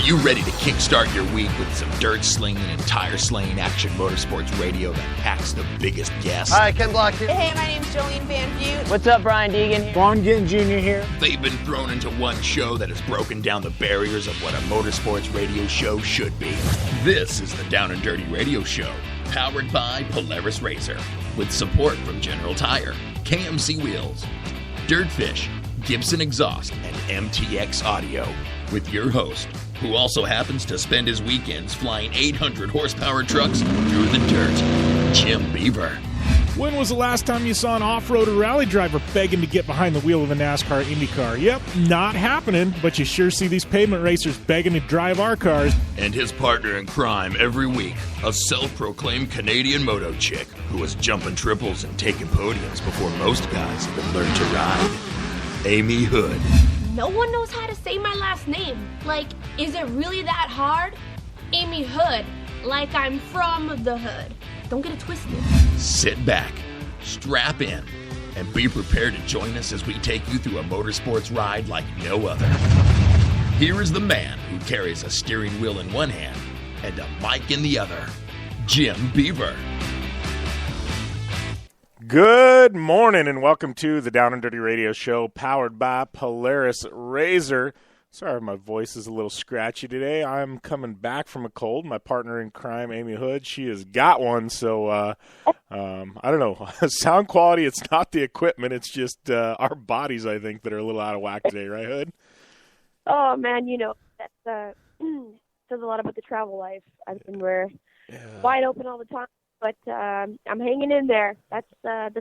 you ready to kickstart your week with some dirt slinging and tire slaying action motorsports radio that packs the biggest gas? Hi, Ken Block here. Hey, my name's Jolene Van Butte. What's up, Brian Deegan here. Vaughn Ginn Jr. here. They've been thrown into one show that has broken down the barriers of what a motorsports radio show should be. This is the Down and Dirty Radio Show, powered by Polaris Razor, with support from General Tire, KMC Wheels, Dirtfish, Gibson Exhaust, and MTX Audio, with your host, who also happens to spend his weekends flying 800 horsepower trucks through the dirt, Jim Beaver. When was the last time you saw an off-road or rally driver begging to get behind the wheel of a NASCAR IndyCar? Yep, not happening, but you sure see these pavement racers begging to drive our cars. And his partner in crime every week, a self-proclaimed Canadian moto chick who was jumping triples and taking podiums before most guys even learned to ride, Amy Hood. No one knows how to say my last name. Like, is it really that hard? Amy Hood, like I'm from the hood. Don't get it twisted. Sit back, strap in, and be prepared to join us as we take you through a motorsports ride like no other. Here is the man who carries a steering wheel in one hand and a mic in the other, Jim Beaver. Good morning and welcome to the Down and Dirty Radio Show, powered by Polaris Razor. Sorry, my voice is a little scratchy today. I'm coming back from a cold. My partner in crime, Amy Hood, she has got one. So, I don't know. Sound quality, it's not the equipment. It's just our bodies, I think, that are a little out of whack today. Right, Hood? Oh, man, you know, that says a lot about the travel life. I mean, we're wide open all the time. But I'm hanging in there. That's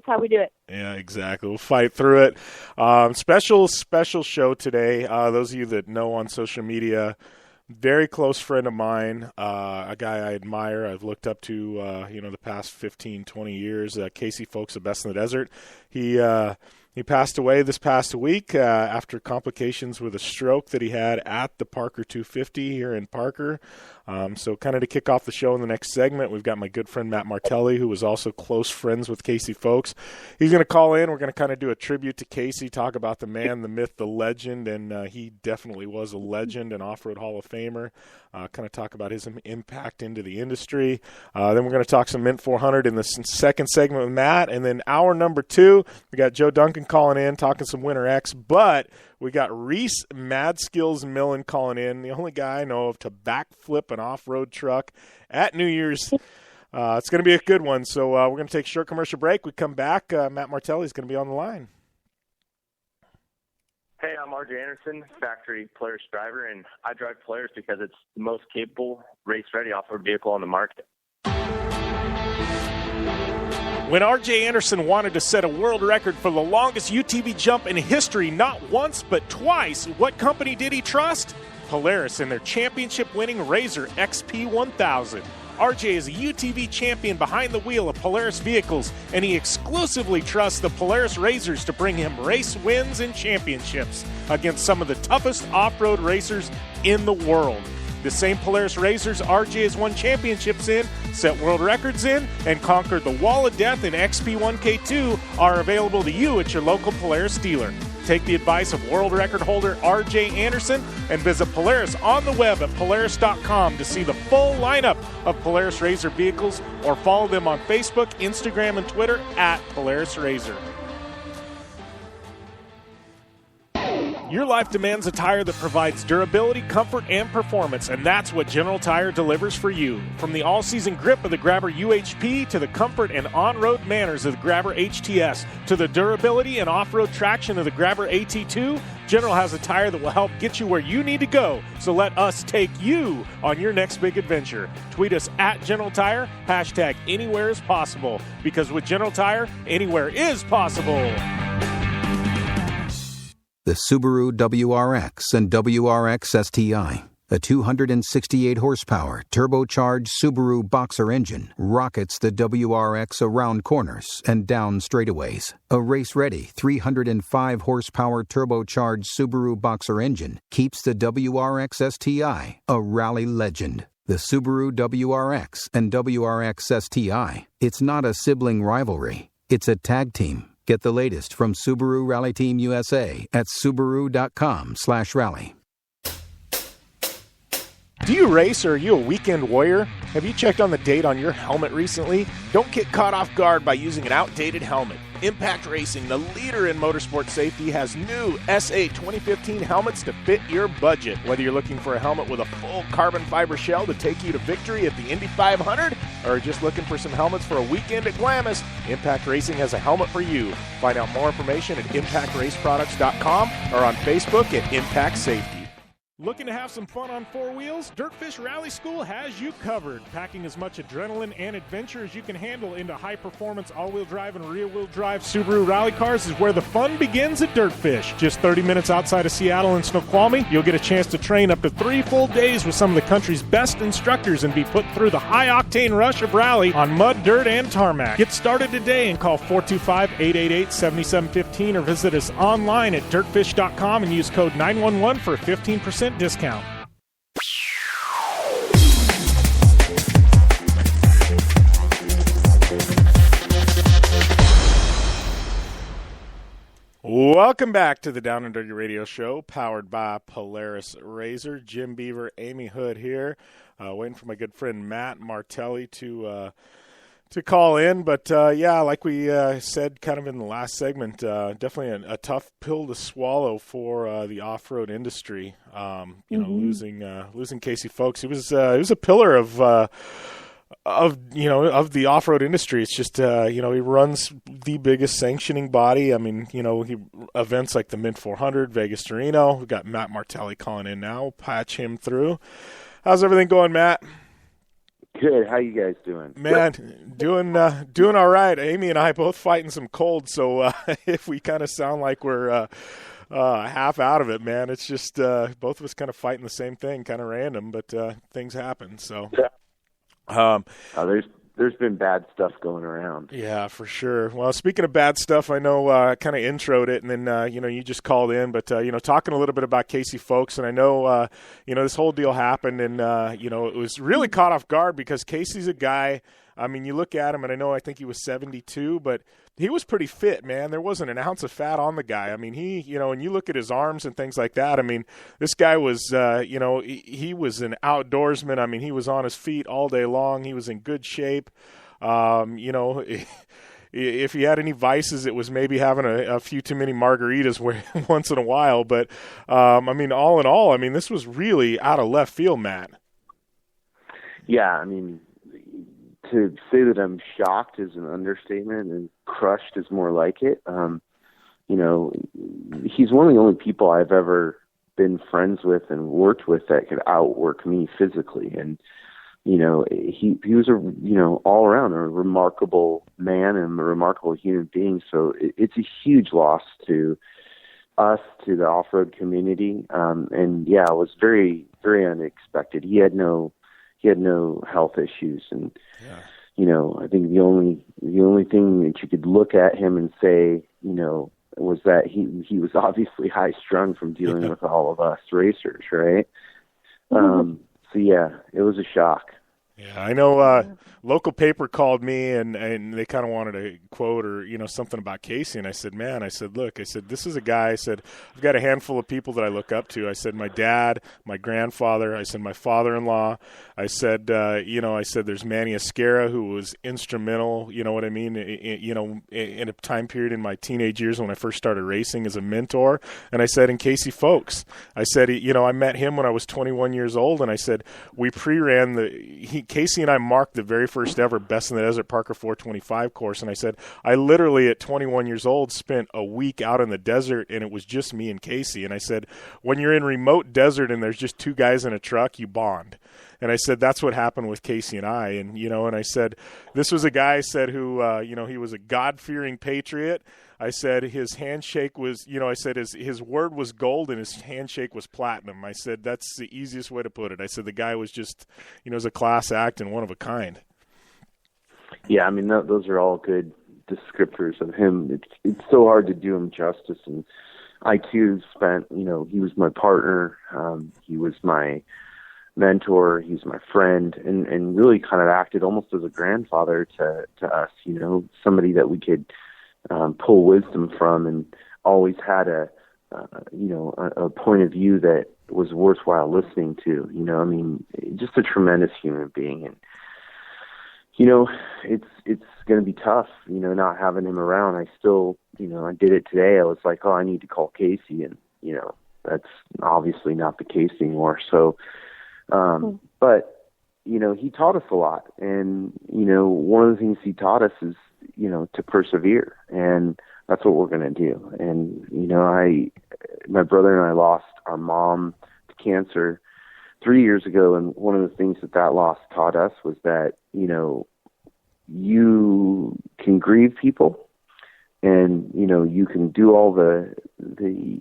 how we do it. Yeah, exactly. We'll fight through it. Special show today. Those of you that know on social media, very close friend of mine, a guy I admire, I've looked up to, the past 15, 20 years, Casey Folks of Best in the Desert. He passed away this past week after complications with a stroke that he had at the Parker 250 here in Parker. So kind of to kick off the show in the next segment, we've got my good friend Matt Martelli, who was also close friends with Casey Folks. He's going to call in. We're going to kind of do a tribute to Casey, talk about the man, the myth, the legend, and he definitely was a legend, an off-road Hall of Famer. Kind of talk about his impact into the industry. Then we're going to talk some Mint 400 in the second segment with Matt. And then hour number 2, we got Joe Duncan calling in, talking some Winter X. But we got Rhys Mad Skills Millen calling in, the only guy I know of to backflip an off-road truck at New Year's. It's going to be a good one. So we're going to take a short commercial break. We come back. Matt Martelli is going to be on the line. Hey, I'm RJ Anderson, factory Polaris driver, and I drive Polaris because it's the most capable, race-ready off-road vehicle on the market. When R.J. Anderson wanted to set a world record for the longest UTV jump in history, not once but twice, what company did he trust? Polaris and their championship-winning Razor XP1000. R.J. is a UTV champion behind the wheel of Polaris vehicles, and he exclusively trusts the Polaris Razors to bring him race wins and championships against some of the toughest off-road racers in the world. The same Polaris Razors RJ has won championships in, set world records in, and conquered the Wall of Death in XP1K2 are available to you at your local Polaris dealer. Take the advice of world record holder RJ Anderson and visit Polaris on the web at Polaris.com to see the full lineup of Polaris Razor vehicles, or follow them on Facebook, Instagram, and Twitter at Polaris Razor. Your life demands a tire that provides durability, comfort, and performance, and that's what General Tire delivers for you. From the all-season grip of the Grabber UHP to the comfort and on-road manners of the Grabber HTS to the durability and off-road traction of the Grabber AT2, General has a tire that will help get you where you need to go. So let us take you on your next big adventure. Tweet us at General Tire, hashtag anywhere is possible, because with General Tire, anywhere is possible. The Subaru WRX and WRX STI, a 268-horsepower turbocharged Subaru Boxer engine, rockets the WRX around corners and down straightaways. A race-ready 305-horsepower turbocharged Subaru Boxer engine keeps the WRX STI a rally legend. The Subaru WRX and WRX STI, it's not a sibling rivalry, it's a tag team. Get the latest from Subaru Rally Team USA at Subaru.com/rally. Do you race, or are you a weekend warrior? Have you checked on the date on your helmet recently? Don't get caught off guard by using an outdated helmet. Impact Racing, the leader in motorsport safety, has new SA 2015 helmets to fit your budget. Whether you're looking for a helmet with a full carbon fiber shell to take you to victory at the Indy 500, or just looking for some helmets for a weekend at Glamis, Impact Racing has a helmet for you. Find out more information at impactraceproducts.com or on Facebook at Impact Safety. Looking to have some fun on four wheels? Dirtfish Rally School has you covered. Packing as much adrenaline and adventure as you can handle into high-performance all-wheel drive and rear-wheel drive Subaru rally cars is where the fun begins at Dirtfish. Just 30 minutes outside of Seattle in Snoqualmie, you'll get a chance to train up to 3 full days with some of the country's best instructors and be put through the high-octane rush of rally on mud, dirt, and tarmac. Get started today and call 425-888-7715 or visit us online at dirtfish.com and use code 911 for a 15% discount. Welcome back to the Down and Dirty Radio Show, powered by Polaris Razor. Jim Beaver, Amy Hood here, waiting for my good friend Matt Martelli to call in. But, yeah, like we said kind of in the last segment, definitely a tough pill to swallow for the off-road industry. You know, losing Casey Folks. He was a pillar of the off-road industry. It's just, he runs the biggest sanctioning body. I mean, he events like the Mint 400, Vegas to Reno. We've got Matt Martelli calling in now. We'll patch him through. How's everything going, Matt? Good. How you guys doing? Man, doing all right. Amy and I both fighting some cold, so if we kind of sound like we're half out of it, man, it's just both of us kind of fighting the same thing, kind of random, but things happen. So, there's been bad stuff going around. Yeah, for sure. Well, speaking of bad stuff, I know I kind of introed it, and then you just called in, but talking a little bit about Casey Folks, and I know this whole deal happened, and it was really caught off guard because Casey's a guy. I mean, you look at him, and I think he was 72, but he was pretty fit, man. There wasn't an ounce of fat on the guy. I mean, he, and you look at his arms and things like that. I mean, this guy was, he was an outdoorsman. I mean, he was on his feet all day long. He was in good shape. If he had any vices, it was maybe having a few too many margaritas once in a while. But, I mean, all in all, I mean, this was really out of left field, Matt. Yeah, I mean, to say that I'm shocked is an understatement, and crushed is more like it. He's one of the only people I've ever been friends with and worked with that could outwork me physically. And, he was all around a remarkable man and a remarkable human being. So it's a huge loss to us, to the off-road community. And yeah, it was very, very unexpected. He had no health issues, and I think the only thing that you could look at him and say, was that he was obviously high strung from dealing with all of us racers, right? So yeah, it was a shock. Yeah, I know. Local paper called me and they kind of wanted a quote or something about Casey, and I said, look, this is a guy. I said, I've got a handful of people that I look up to. I said, my dad, my grandfather. I said, my father-in-law. I said, there's Manny Esquera, who was instrumental. You know what I mean? In a time period in my teenage years when I first started racing as a mentor. And I said, and Casey Folks. I said, I met him when I was 21 years old, and I said we pre-ran Casey and I marked the very first ever Best in the Desert Parker 425 course, and I said, I literally at 21 years old spent a week out in the desert, and it was just me and Casey. And I said, when you're in remote desert and there's just two guys in a truck, you bond. And I said, that's what happened with Casey and I. And, and I said, this was a guy, I said, who, he was a God-fearing patriot. I said his handshake was, I said his word was gold and his handshake was platinum. I said, that's the easiest way to put it. I said the guy was just, was a class act and one of a kind. Yeah, I mean, those are all good descriptors of him. It's so hard to do him justice. And I, too, spent, he was my partner. He was my mentor. He's my friend, and really kind of acted almost as a grandfather to us, somebody that we could pull wisdom from, and always had a point of view that was worthwhile listening to. You know, I mean, just a tremendous human being. And, you know, it's going to be tough, you know, not having him around. I still, you know, I did it today. I was like, oh, I need to call Casey. And, you know, that's obviously not the case anymore. So, but, you know, he taught us a lot. And, you know, one of the things he taught us is, you know, to persevere. And that's what we're going to do. And, you know, my brother and I lost our mom to cancer 3 years ago. And one of the things that loss taught us was that, you know, you can grieve people and, you know, you can do all the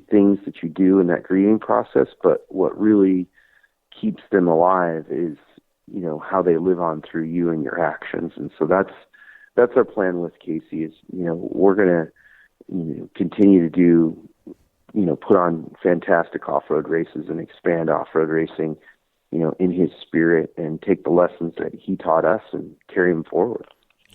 things that you do in that grieving process. But what really keeps them alive is, you know, how they live on through you and your actions. And so that's our plan with Casey is, you know, we're going to, you know, continue to do, you know, put on fantastic off-road races and expand off-road racing, you know, in his spirit and take the lessons that he taught us and carry them forward.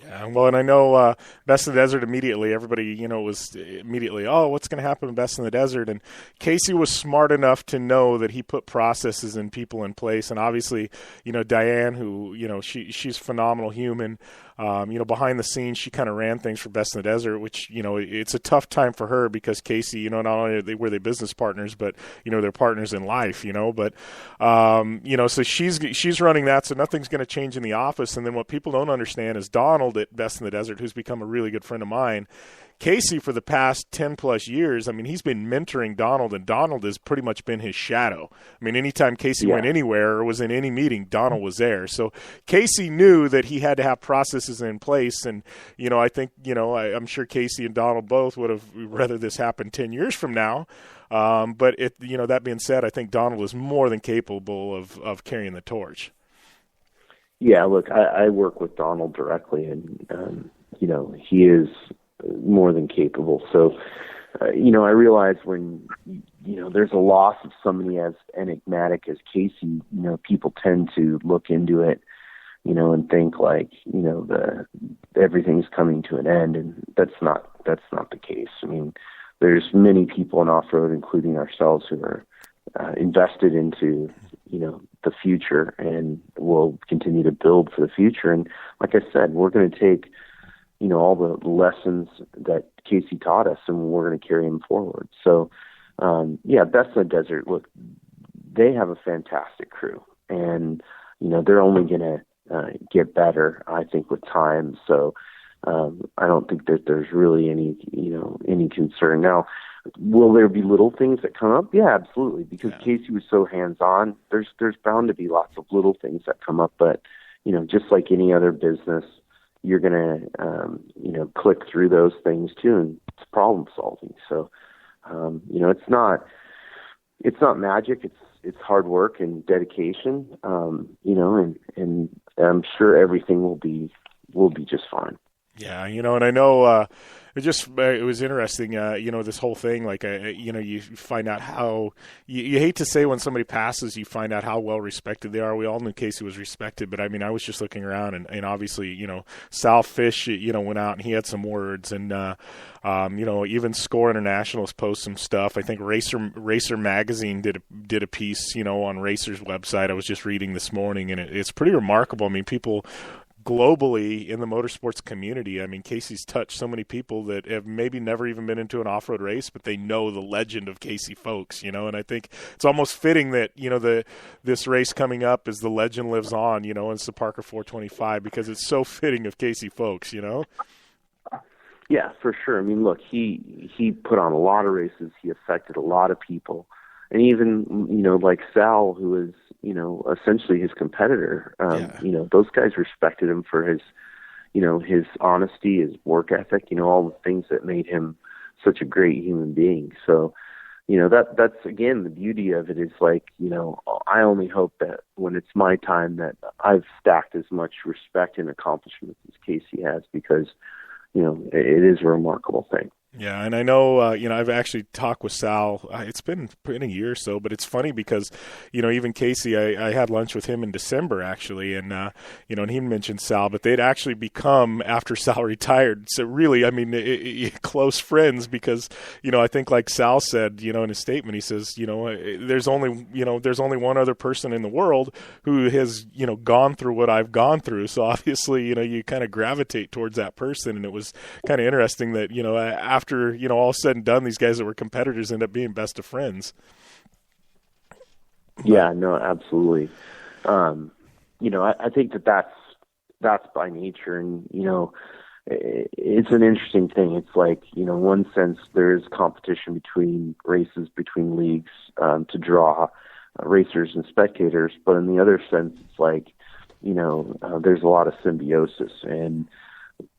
Yeah, well, and I know Best in the Desert immediately, everybody, you know, was immediately, oh, what's going to happen in Best in the Desert? And Casey was smart enough to know that he put processes and people in place. And obviously, you know, Diane, who, you know, she's a phenomenal human. You know, behind the scenes, she kind of ran things for Best in the Desert, which, you know, it's a tough time for her because Casey, you know, not only were they business partners, but, you know, they're partners in life, you know, but, you know, so she's running that. So nothing's going to change in the office. And then what people don't understand is Donald at Best in the Desert, who's become a really good friend of mine, Casey, for the past 10 plus years, I mean, he's been mentoring Donald, and Donald has pretty much been his shadow. I mean, anytime Casey went anywhere or was in any meeting, Donald was there. So Casey knew that he had to have processes in place. And, you know, I think, you know, I'm sure Casey and Donald both would have rather this happened 10 years from now. But, you know, that being said, I think Donald is more than capable of carrying the torch. Yeah, look, I work with Donald directly, and, you know, he is more than capable. So, you know, I realize when, you know, there's a loss of somebody as enigmatic as Casey, you know, people tend to look into it, you know, and think like, you know, everything's coming to an end, and that's not the case. I mean, there's many people in off-road, including ourselves, who are invested into, you know, the future, and will continue to build for the future. And like I said, we're going to take, you know, all the lessons that Casey taught us, and we're going to carry them forward. So, yeah, Best in the Desert, look, they have a fantastic crew, and, you know, they're only going to get better, I think, with time. So, I don't think that there's really any concern. Now, will there be little things that come up? Yeah, absolutely. Because Casey was so hands-on, there's bound to be lots of little things that come up. But, you know, just like any other business, you're going to, you know, click through those things too, and it's problem solving. So, you know, it's not magic. It's hard work and dedication. You know, and I'm sure everything will be just fine. Yeah, you know, and I know it was interesting, you know, this whole thing, like, you know, you find out how, you hate to say when somebody passes, you find out how well respected they are. We all knew Casey was respected, but I mean, I was just looking around, and obviously, you know, Sal Fish, you know, went out and he had some words, and, you know, even Score Internationals post some stuff. I think Racer Magazine did a piece, you know, on Racer's website I was just reading this morning, and it's pretty remarkable. I mean, people globally in the motorsports community, I mean, Casey's touched so many people that have maybe never even been into an off-road race, but they know the legend of Casey Folks, you know, and I think it's almost fitting that, you know, this race coming up as the legend lives on, you know, it's the Parker 425, because it's so fitting of Casey Folks, you know? Yeah, for sure. I mean, look, he put on a lot of races. He affected a lot of people. And even, you know, like Sal, who is, you know, essentially his competitor, you know, those guys respected him for his, you know, his honesty, his work ethic, you know, all the things that made him such a great human being. So, you know, that's again, the beauty of it is, like, you know, I only hope that when it's my time that I've stacked as much respect and accomplishments as Casey has, because, you know, it is a remarkable thing. Yeah, and I know, I've actually talked with Sal. It's been a year or so, but it's funny because, even Casey, I had lunch with him in December, actually, and, and he mentioned Sal, but they'd actually become, after Sal retired, so really, I mean, close friends because, I think like Sal said, in his statement, he says, there's only one other person in the world who has, gone through what I've gone through. So obviously, you kind of gravitate towards that person, and it was kind of interesting that, after all said and done, these guys that were competitors end up being best of friends. Yeah, no, absolutely. I think that's by nature, and it's an interesting thing. It's like, in one sense there's competition between races, between leagues, to draw racers and spectators, but in the other sense it's like, there's a lot of symbiosis, and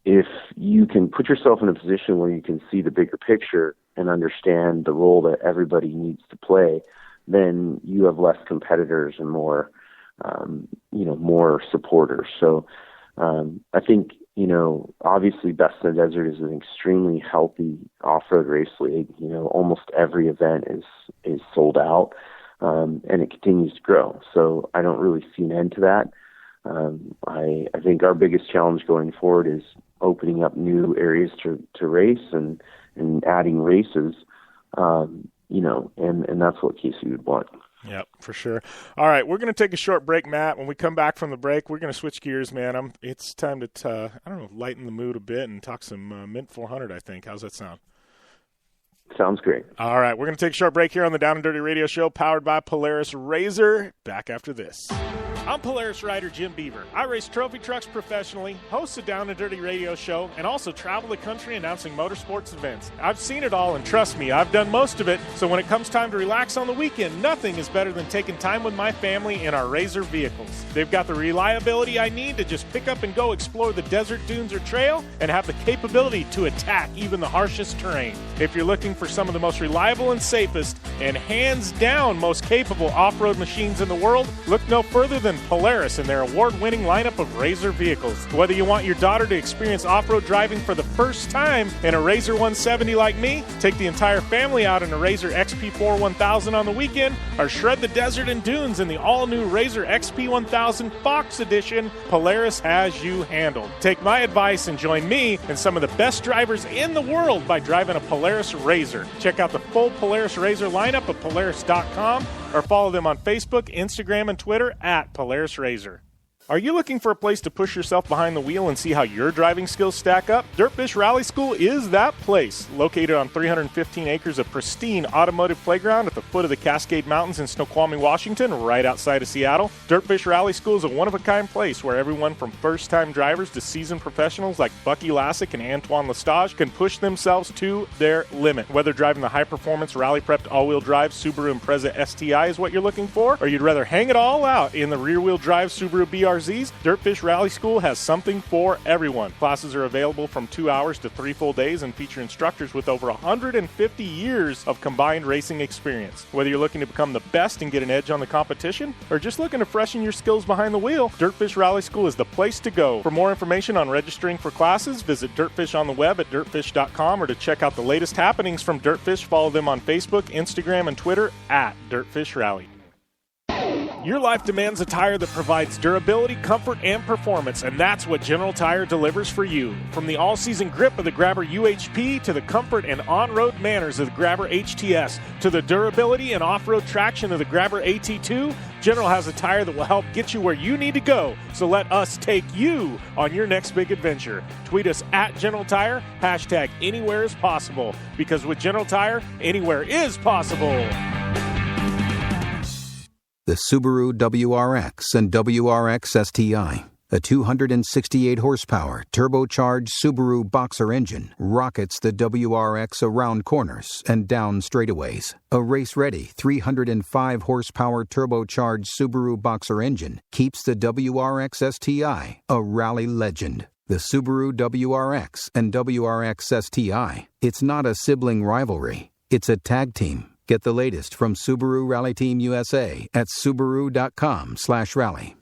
if you can put yourself in a position where you can see the bigger picture and understand the role that everybody needs to play, then you have less competitors and more, more supporters. So I think, obviously Best in the Desert is an extremely healthy off-road race league. Almost every event is sold out, and it continues to grow. So I don't really see an end to that. I think our biggest challenge going forward is opening up new areas to race and adding races, and that's what Casey would want. Yep, for sure. All right, we're going to take a short break, Matt. When we come back from the break, we're going to switch gears, man. It's time to, lighten the mood a bit and talk some Mint 400, I think. How's that sound? Sounds great. All right, we're going to take a short break here on the Down and Dirty Radio Show, powered by Polaris RZR. Back after this. I'm Polaris rider Jim Beaver. I race trophy trucks professionally, host a Down and Dirty Radio Show, and also travel the country announcing motorsports events. I've seen it all, and trust me, I've done most of it. So when it comes time to relax on the weekend, nothing is better than taking time with my family in our RZR vehicles. They've got the reliability I need to just pick up and go explore the desert, dunes, or trail, and have the capability to attack even the harshest terrain. If you're looking for some of the most reliable and safest, and hands down most capable off-road machines in the world, look no further than Polaris and their award-winning lineup of RZR vehicles. Whether you want your daughter to experience off-road driving for the first time in a RZR 170 like me, take the entire family out in a RZR XP4 1000 on the weekend, or shred the desert and dunes in the all-new RZR XP 1000 Fox Edition, Polaris has you handled. Take my advice and join me and some of the best drivers in the world by driving a Polaris RZR. Check out the full Polaris RZR lineup at Polaris.com or follow them on Facebook, Instagram, and Twitter at Polaris RZR. Are you looking for a place to push yourself behind the wheel and see how your driving skills stack up? Dirtfish Rally School is that place. Located on 315 acres of pristine automotive playground at the foot of the Cascade Mountains in Snoqualmie, Washington, right outside of Seattle, Dirtfish Rally School is a one-of-a-kind place where everyone from first-time drivers to seasoned professionals like Bucky Lassick and Antoine Lestage can push themselves to their limit. Whether driving the high-performance, rally-prepped all-wheel drive Subaru Impreza STI is what you're looking for, or you'd rather hang it all out in the rear-wheel drive Subaru BRZs, Dirtfish Rally School has something for everyone. Classes are available from 2 hours to 3 full days and feature instructors with over 150 years of combined racing experience. Whether you're looking to become the best and get an edge on the competition, or just looking to freshen your skills behind the wheel, Dirtfish Rally School is the place to go. For more information on registering for classes, visit Dirtfish on the web at dirtfish.com, or to check out the latest happenings from Dirtfish, follow them on Facebook, Instagram, and Twitter at Dirtfish Rally. Your life demands a tire that provides durability, comfort, and performance, and that's what General Tire delivers for you. From the all-season grip of the Grabber UHP to the comfort and on-road manners of the Grabber HTS to the durability and off-road traction of the Grabber AT2, General has a tire that will help get you where you need to go. So let us take you on your next big adventure. Tweet us at General Tire, hashtag anywhere is possible, because with General Tire, anywhere is possible. The Subaru WRX and WRX STI, a 268-horsepower, turbocharged Subaru Boxer engine, rockets the WRX around corners and down straightaways. A race-ready 305-horsepower turbocharged Subaru Boxer engine keeps the WRX STI a rally legend. The Subaru WRX and WRX STI, it's not a sibling rivalry, it's a tag team. Get the latest from Subaru Rally Team USA at Subaru.com/rally.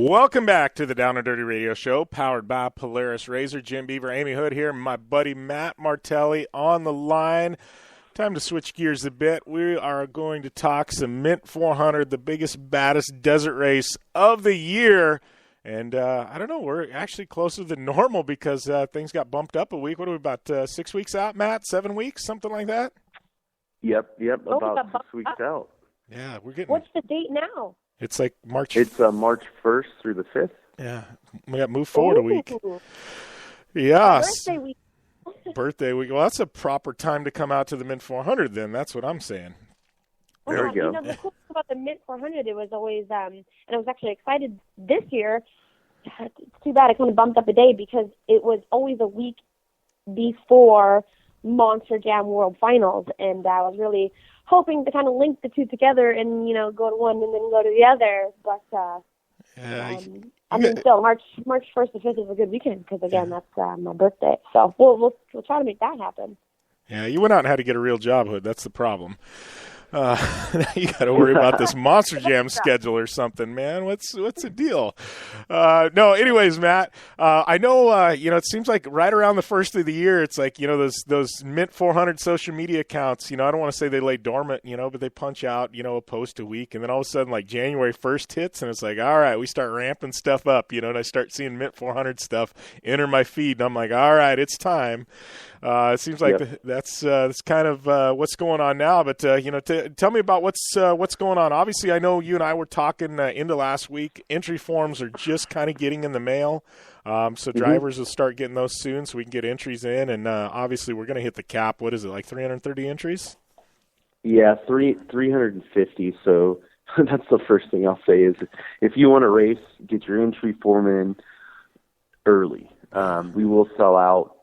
Welcome back to the Down and Dirty Radio Show, powered by Polaris Razor. Jim Beaver, Amy Hood here, my buddy Matt Martelli on the line. Time to switch gears a bit. We are going to talk some Mint 400, the biggest, baddest desert race of the year. And I don't know, we're actually closer than normal because things got bumped up a week. What are we, about 6 weeks out, Matt? 7 weeks, something like that? Yep, about 6 weeks out. Yeah, we're getting. What's the date now? It's like March. It's March 1st through the 5th. Yeah, we got moved forward a week. Yeah. Birthday week. Birthday week. Well, that's a proper time to come out to the Mint 400 then. That's what I'm saying. There we go. You know, the cool thing about the Mint 400, it was always, and I was actually excited this year. It's too bad it kind of bumped up a day because it was always a week before Monster Jam World Finals, and I was really hoping to kind of link the two together and, you know, go to one and then go to the other. But, I mean, still, March 1st to 5th is a good weekend because, again, that's my birthday. So we'll try to make that happen. Yeah, you went out and had to get a real job, Hood. That's the problem. You got to worry about this Monster Jam schedule or something, man. What's the deal? No, anyways, Matt, I know, it seems like right around the first of the year, it's like, those Mint 400 social media accounts, I don't want to say they lay dormant, but they punch out, a post a week. And then all of a sudden, like January 1st hits and it's like, all right, we start ramping stuff up, and I start seeing Mint 400 stuff enter my feed. And I'm like, all right, it's time. It seems like that's kind of what's going on now. But tell me about what's going on. Obviously, I know you and I were talking into last week. Entry forms are just kind of getting in the mail, so drivers will start getting those soon, so we can get entries in. And obviously, we're going to hit the cap. What is it, like 330 entries? Yeah, 350. So that's the first thing I'll say is if you want to race, get your entry form in early. We will sell out.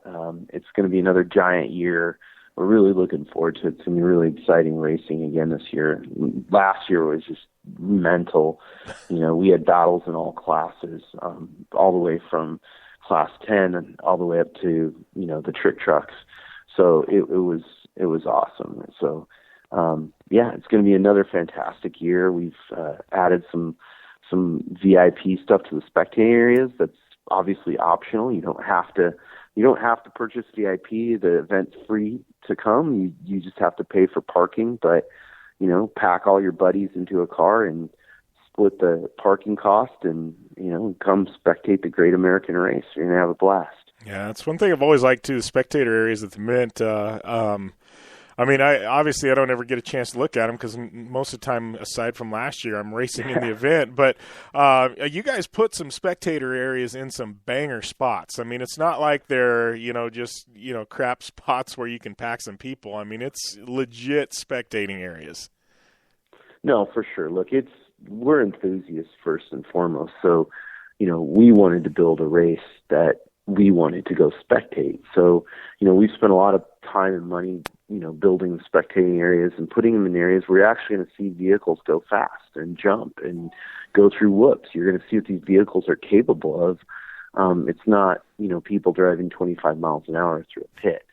It's going to be another giant year. We're really looking forward to it. It's going to be really exciting racing again this year. Last year was just mental. We had battles in all classes, all the way from class 10 and all the way up to, the trick trucks. So it was awesome. So, it's going to be another fantastic year. We've added some VIP stuff to the spectating areas. That's obviously optional. You don't have to purchase VIP. The event's free to come. You just have to pay for parking, but pack all your buddies into a car and split the parking cost and come spectate the Great American Race. You're gonna have a blast. Yeah, that's one thing I've always liked too. The spectator areas at the Mint. I don't ever get a chance to look at them because most of the time, aside from last year, I'm racing in the event. But you guys put some spectator areas in some banger spots. I mean, it's not like they're, just, crap spots where you can pack some people. I mean, it's legit spectating areas. No, for sure. Look, we're enthusiasts first and foremost. So, we wanted to build a race that we wanted to go spectate. So, we've spent a lot of time and money building the spectating areas and putting them in areas where you're actually going to see vehicles go fast and jump and go through whoops. You're going to see what these vehicles are capable of. It's not, people driving 25 miles an hour through a pit.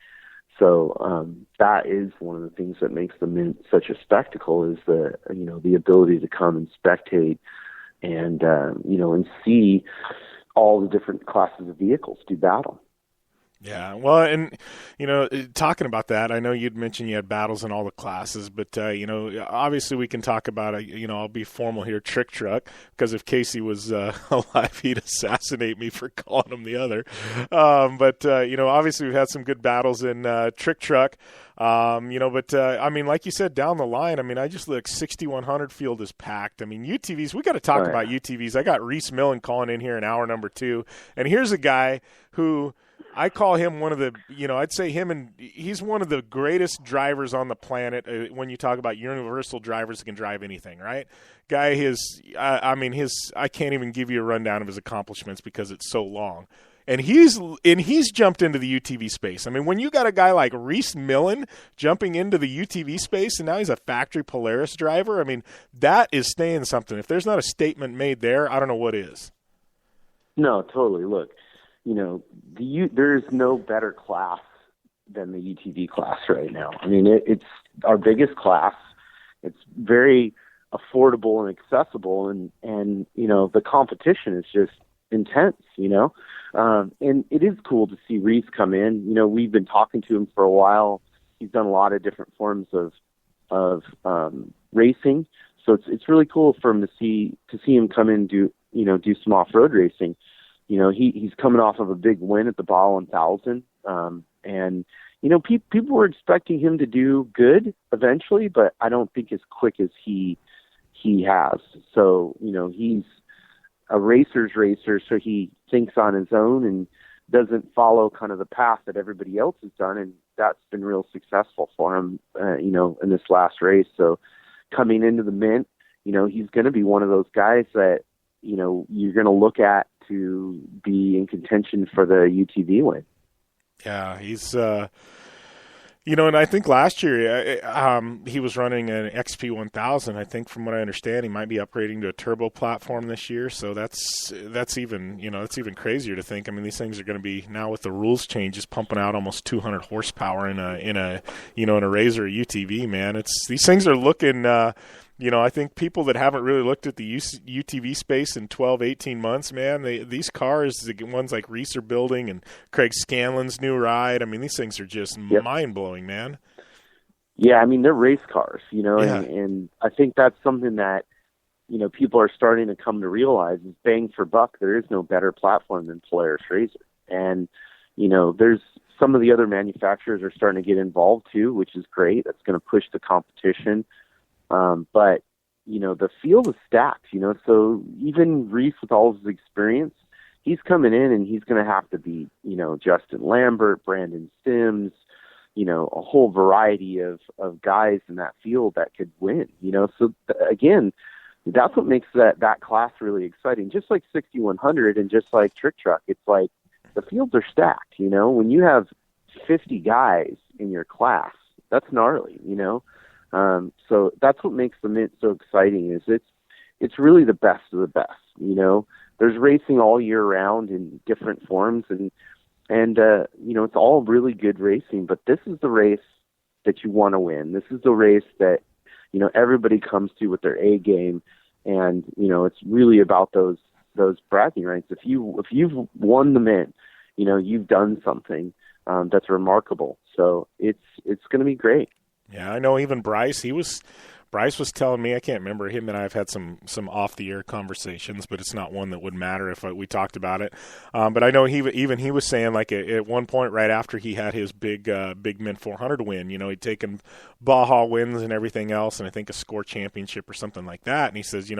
So that is one of the things that makes the Mint such a spectacle is the ability to come and spectate and, and see all the different classes of vehicles do battle. Yeah, well, and, talking about that, I know you'd mentioned you had battles in all the classes, but, obviously we can talk about, I'll be formal here, Trick Truck, because if Casey was alive, he'd assassinate me for calling him the other. But obviously we've had some good battles in Trick Truck, like you said, down the line, I just look, 6,100 field is packed. UTVs, we got to talk about UTVs. I got Rhys Millen calling in here in hour number 2, and here's a guy who – I call him one of the, I'd say he's one of the greatest drivers on the planet when you talk about universal drivers that can drive anything, right? Guy, I can't even give you a rundown of his accomplishments because it's so long. And he's jumped into the UTV space. When you got a guy like Rhys Millen jumping into the UTV space and now he's a factory Polaris driver, that is saying something. If there's not a statement made there, I don't know what is. No, totally. Look. There's no better class than the UTV class right now. It's our biggest class. It's very affordable and accessible, and the competition is just intense, and it is cool to see Rhys come in. We've been talking to him for a while. He's done a lot of different forms of racing, so it's really cool for him to see him come in and do some off-road racing. He's coming off of a big win at the Baja 1000, and people were expecting him to do good eventually, but I don't think as quick as he has. So, he's a racer's racer, so he thinks on his own and doesn't follow kind of the path that everybody else has done, and that's been real successful for him, in this last race. So coming into the Mint, he's going to be one of those guys that, you're going to look at to be in contention for the UTV win. Yeah, he's and I think last year he was running an XP 1000. I think from what I understand, he might be upgrading to a turbo platform this year. So that's even it's even crazier to think. I mean, these things are going to be now with the rules changes pumping out almost 200 horsepower in a Razor UTV. Man, these things are looking. I think people that haven't really looked at the UTV space in 12, 18 months, man, these cars, the ones like Rhys are building and Craig Scanlon's new ride, I mean, these things are just mind-blowing, man. Yeah, I mean, they're race cars, Yeah. and I think that's something that, people are starting to come to realize is bang for buck, there is no better platform than Polaris Razor. And, there's some of the other manufacturers are starting to get involved too, which is great. That's going to push the competition. But, the field is stacked, so even Rhys with all his experience, he's coming in and he's going to have to beat, Justin Lambert, Brandon Sims, a whole variety of guys in that field that could win, so again, that's what makes that class really exciting. Just like 6100 and just like Trick Truck, it's like the fields are stacked, when you have 50 guys in your class, that's gnarly, so that's what makes the Mint so exciting is it's really the best of the best, there's racing all year round in different forms and it's all really good racing, but this is the race that you want to win. This is the race that, everybody comes to with their A game, and, it's really about those bragging rights. If you've won the Mint, you've done something, that's remarkable. So it's going to be great. Yeah, I know even Bryce was telling me, I can't remember, him and I have had some off-the-air conversations, but it's not one that would matter if we talked about it. But I know he was saying, like, at one point right after he had his big Mint 400 win, he'd taken Baja wins and everything else, and I think a score championship or something like that. And he says,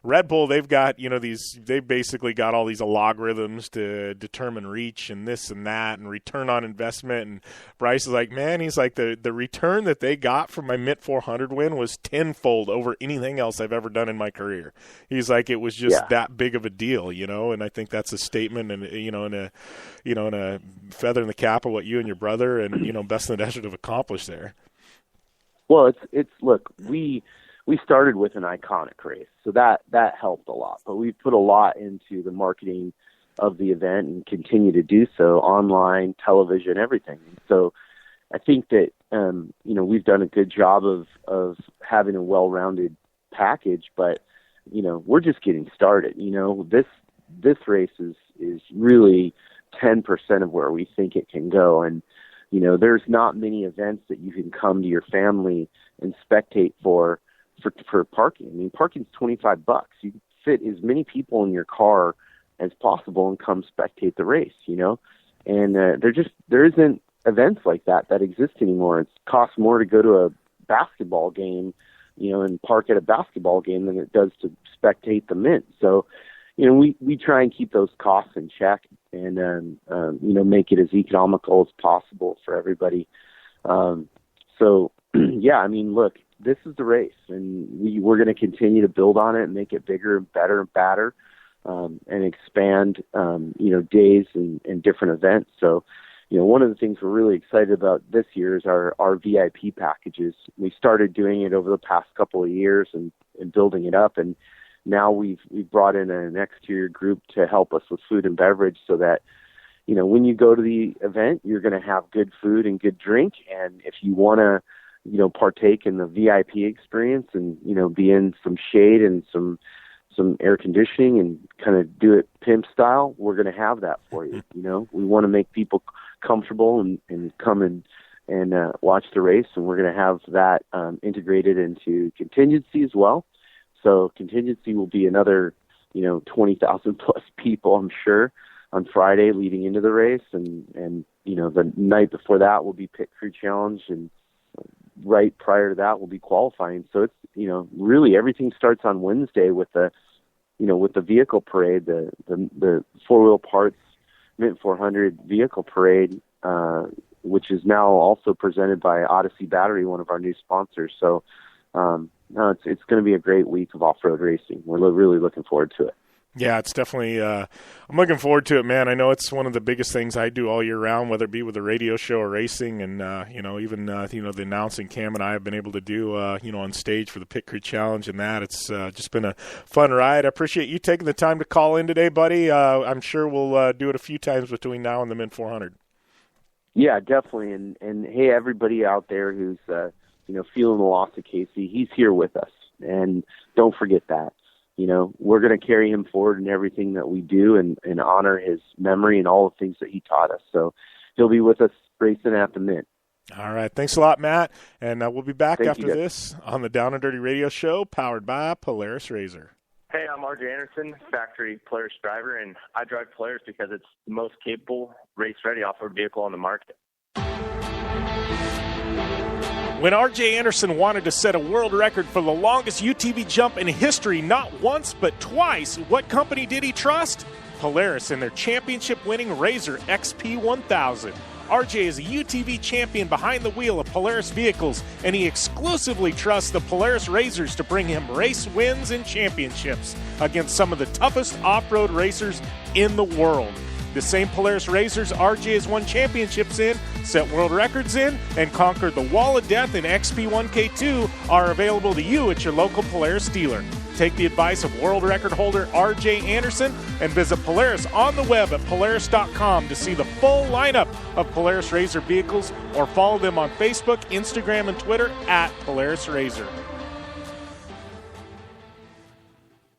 Red Bull, they've got, they've basically got all these algorithms to determine reach and this and that and return on investment. And Bryce is like, man, he's like, the return that they got from my Mint 400 win was tenfold over anything else I've ever done in my career. He's like, it was just that big of a deal, and I think that's a statement and, and a feather in the cap of what you and your brother and, Best in the Desert have accomplished there. Well, it's look, we started with an iconic race, so that helped a lot, but we've put a lot into the marketing of the event and continue to do so, online, television, everything. So I think that, we've done a good job of having a well-rounded package, but, we're just getting started. This race is really 10% of where we think it can go. And, there's not many events that you can come to your family and spectate for parking. I mean, parking's $25. You can fit as many people in your car as possible and come spectate the race, and there isn't events like that exist anymore. It costs more to go to a basketball game, and park at a basketball game than it does to spectate the Mint. So, we try and keep those costs in check and, make it as economical as possible for everybody. So, yeah, I mean, look, this is the race, and we're going to continue to build on it and make it bigger and better and badder, and expand, days and different events. So, one of the things we're really excited about this year is our VIP packages. We started doing it over the past couple of years and building it up, and now we've brought in an exterior group to help us with food and beverage so that, when you go to the event, you're going to have good food and good drink. And if you want to, partake in the VIP experience and, be in some shade and some air conditioning and kind of do it pimp style, we're going to have that for you. We want to make people comfortable and come and watch the race, and we're going to have that integrated into contingency as well. So contingency will be another, 20,000 plus people, I'm sure, on Friday leading into the race, and the night before that will be Pit Crew Challenge, and right prior to that will be qualifying. So it's really everything starts on Wednesday with the vehicle parade, the 4-wheel parts Mint 400 vehicle parade, which is now also presented by Odyssey Battery, one of our new sponsors. So it's going to be a great week of off-road racing. We're really looking forward to it. Yeah, it's definitely I'm looking forward to it, man. I know it's one of the biggest things I do all year round, whether it be with a radio show or racing, and even the announcing Cam and I have been able to do on stage for the Pit Crew Challenge, and that it's just been a fun ride. I appreciate you taking the time to call in today, buddy. I'm sure we'll do it a few times between now and the Mint 400. Yeah, definitely. And hey, everybody out there who's feeling the loss of Casey, he's here with us, and don't forget that. We're going to carry him forward in everything that we do and honor his memory and all the things that he taught us. So he'll be with us racing at the Mint. All right. Thanks a lot, Matt. And we'll be back Thank after you, this on the Down and Dirty Radio Show, powered by Polaris RZR. Hey, I'm RJ Anderson, factory Polaris driver, and I drive Polaris because it's the most capable, race-ready off-road vehicle on the market. When R.J. Anderson wanted to set a world record for the longest UTV jump in history, not once but twice, what company did he trust? Polaris and their championship-winning RZR XP1000. R.J. is a UTV champion behind the wheel of Polaris vehicles, and he exclusively trusts the Polaris RZRs to bring him race wins and championships against some of the toughest off-road racers in the world. The same Polaris RZRs RJ has won championships in, set world records in, and conquered the Wall of Death in XP1K2 are available to you at your local Polaris dealer. Take the advice of world record holder RJ Anderson and visit Polaris on the web at Polaris.com to see the full lineup of Polaris RZR vehicles, or follow them on Facebook, Instagram, and Twitter at Polaris RZR.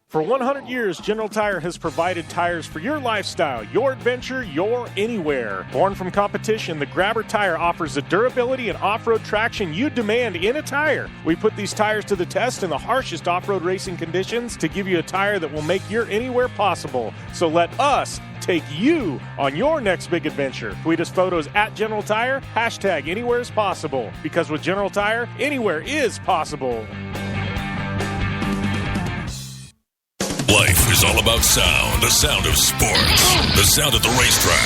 For 100 years, General Tire has provided tires for your lifestyle, your adventure, your anywhere. Born from competition, the Grabber tire offers the durability and off-road traction you demand in a tire. We put these tires to the test in the harshest off-road racing conditions to give you a tire that will make your anywhere possible. So let us take you on your next big adventure. Tweet us photos at General Tire, hashtag anywhere is possible. Because with General Tire, anywhere is possible. Life is all about sound, the sound of sports, the sound at the racetrack,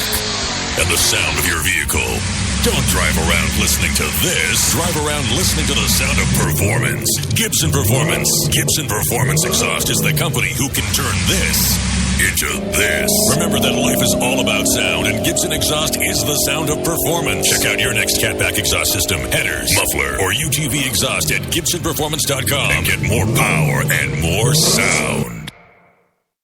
and the sound of your vehicle. Don't drive around listening to this. Drive around listening to the sound of performance. Gibson Performance. Gibson Performance Exhaust is the company who can turn this into this. Remember that life is all about sound, and Gibson Exhaust is the sound of performance. Check out your next catback exhaust system, headers, muffler, or UTV exhaust at GibsonPerformance.com and get more power and more sound.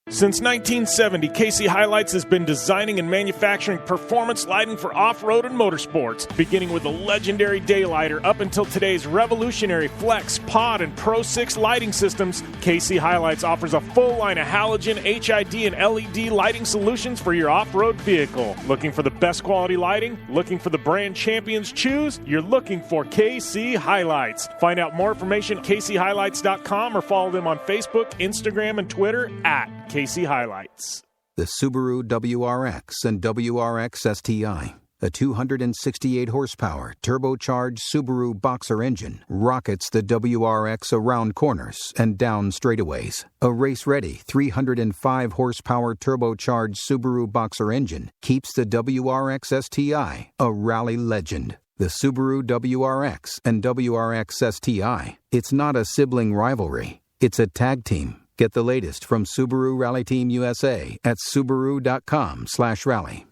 Since 1970, KC Highlights has been designing and manufacturing performance lighting for off-road and motorsports, beginning with the legendary Daylighter up until today's revolutionary Flex, Pod, and Pro 6 lighting systems. KC Highlights offers a full line of halogen, HID, and LED lighting solutions for your off-road vehicle. Looking for the best quality lighting? Looking for the brand champions choose? You're looking for KC Highlights. Find out more information at kchighlights.com or follow them on Facebook, Instagram, and Twitter at KC Highlights. The Subaru WRX and WRX STI, a 268 horsepower turbocharged Subaru Boxer engine, rockets the WRX around corners and down straightaways. A race-ready 305 horsepower turbocharged Subaru Boxer engine keeps the WRX STI a rally legend. The Subaru WRX and WRX STI, it's not a sibling rivalry, it's a tag team. Get the latest from Subaru Rally Team USA at Subaru.com/rally.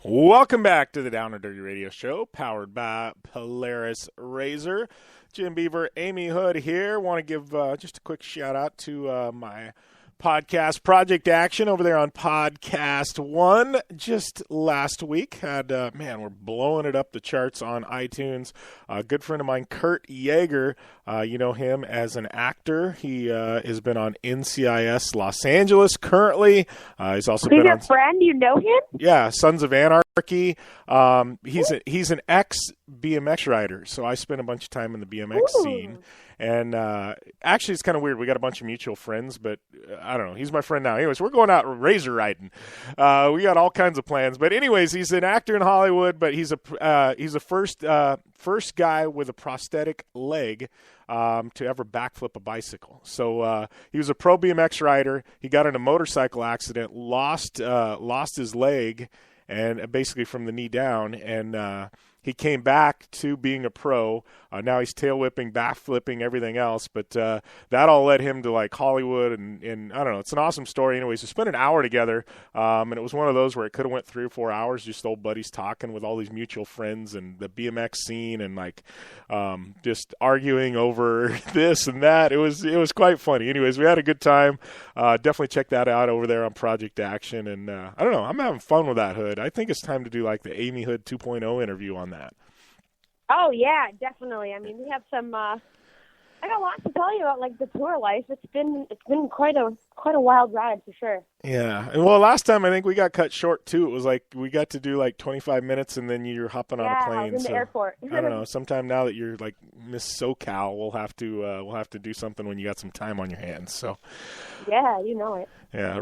Welcome back to the Down and Dirty Radio Show, powered by Polaris RZR. Jim Beaver, Amy Hood here. Want to give just a quick shout out to my podcast, Project Action, over there on Podcast One. Just last week had we're blowing it up the charts on iTunes. A good friend of mine, Kurt Yeager, you know him as an actor. He has been on NCIS Los Angeles currently. He's also been on. Friend, you know him? Yeah, Sons of Anarchy. He's an ex BMX rider, so I spent a bunch of time in the BMX scene. And actually, it's kind of weird. We got a bunch of mutual friends, but I don't know. He's my friend now. Anyways, we're going out razor riding. We got all kinds of plans. But anyways, he's an actor in Hollywood, but he's a first guy with a prosthetic leg to ever backflip a bicycle. So he was a pro BMX rider. He got in a motorcycle accident, lost his leg, and basically from the knee down, and he came back to being a pro. Now he's tail whipping, backflipping, everything else. But that all led him to like Hollywood, and I don't know. It's an awesome story. Anyways, we spent an hour together, and it was one of those where it could have went 3 or 4 hours, just old buddies talking with all these mutual friends and the BMX scene, and like just arguing over this and that. It was quite funny. Anyways, we had a good time. Definitely check that out over there on Project Action. And I don't know. I'm having fun with that hood. I think it's time to do like the Amy Hood 2.0 interview on that. Oh yeah, definitely. I mean, we have some. I got a lot to tell you about, like the tour life. It's been quite a wild ride for sure. Yeah, and well, last time I think we got cut short too. It was like we got to do like 25 minutes, and then you're hopping on a plane. I was in the airport. I don't know. Sometime now that you're like Miss SoCal, we'll have to do something when you got some time on your hands. So. Yeah, you know it. Yeah,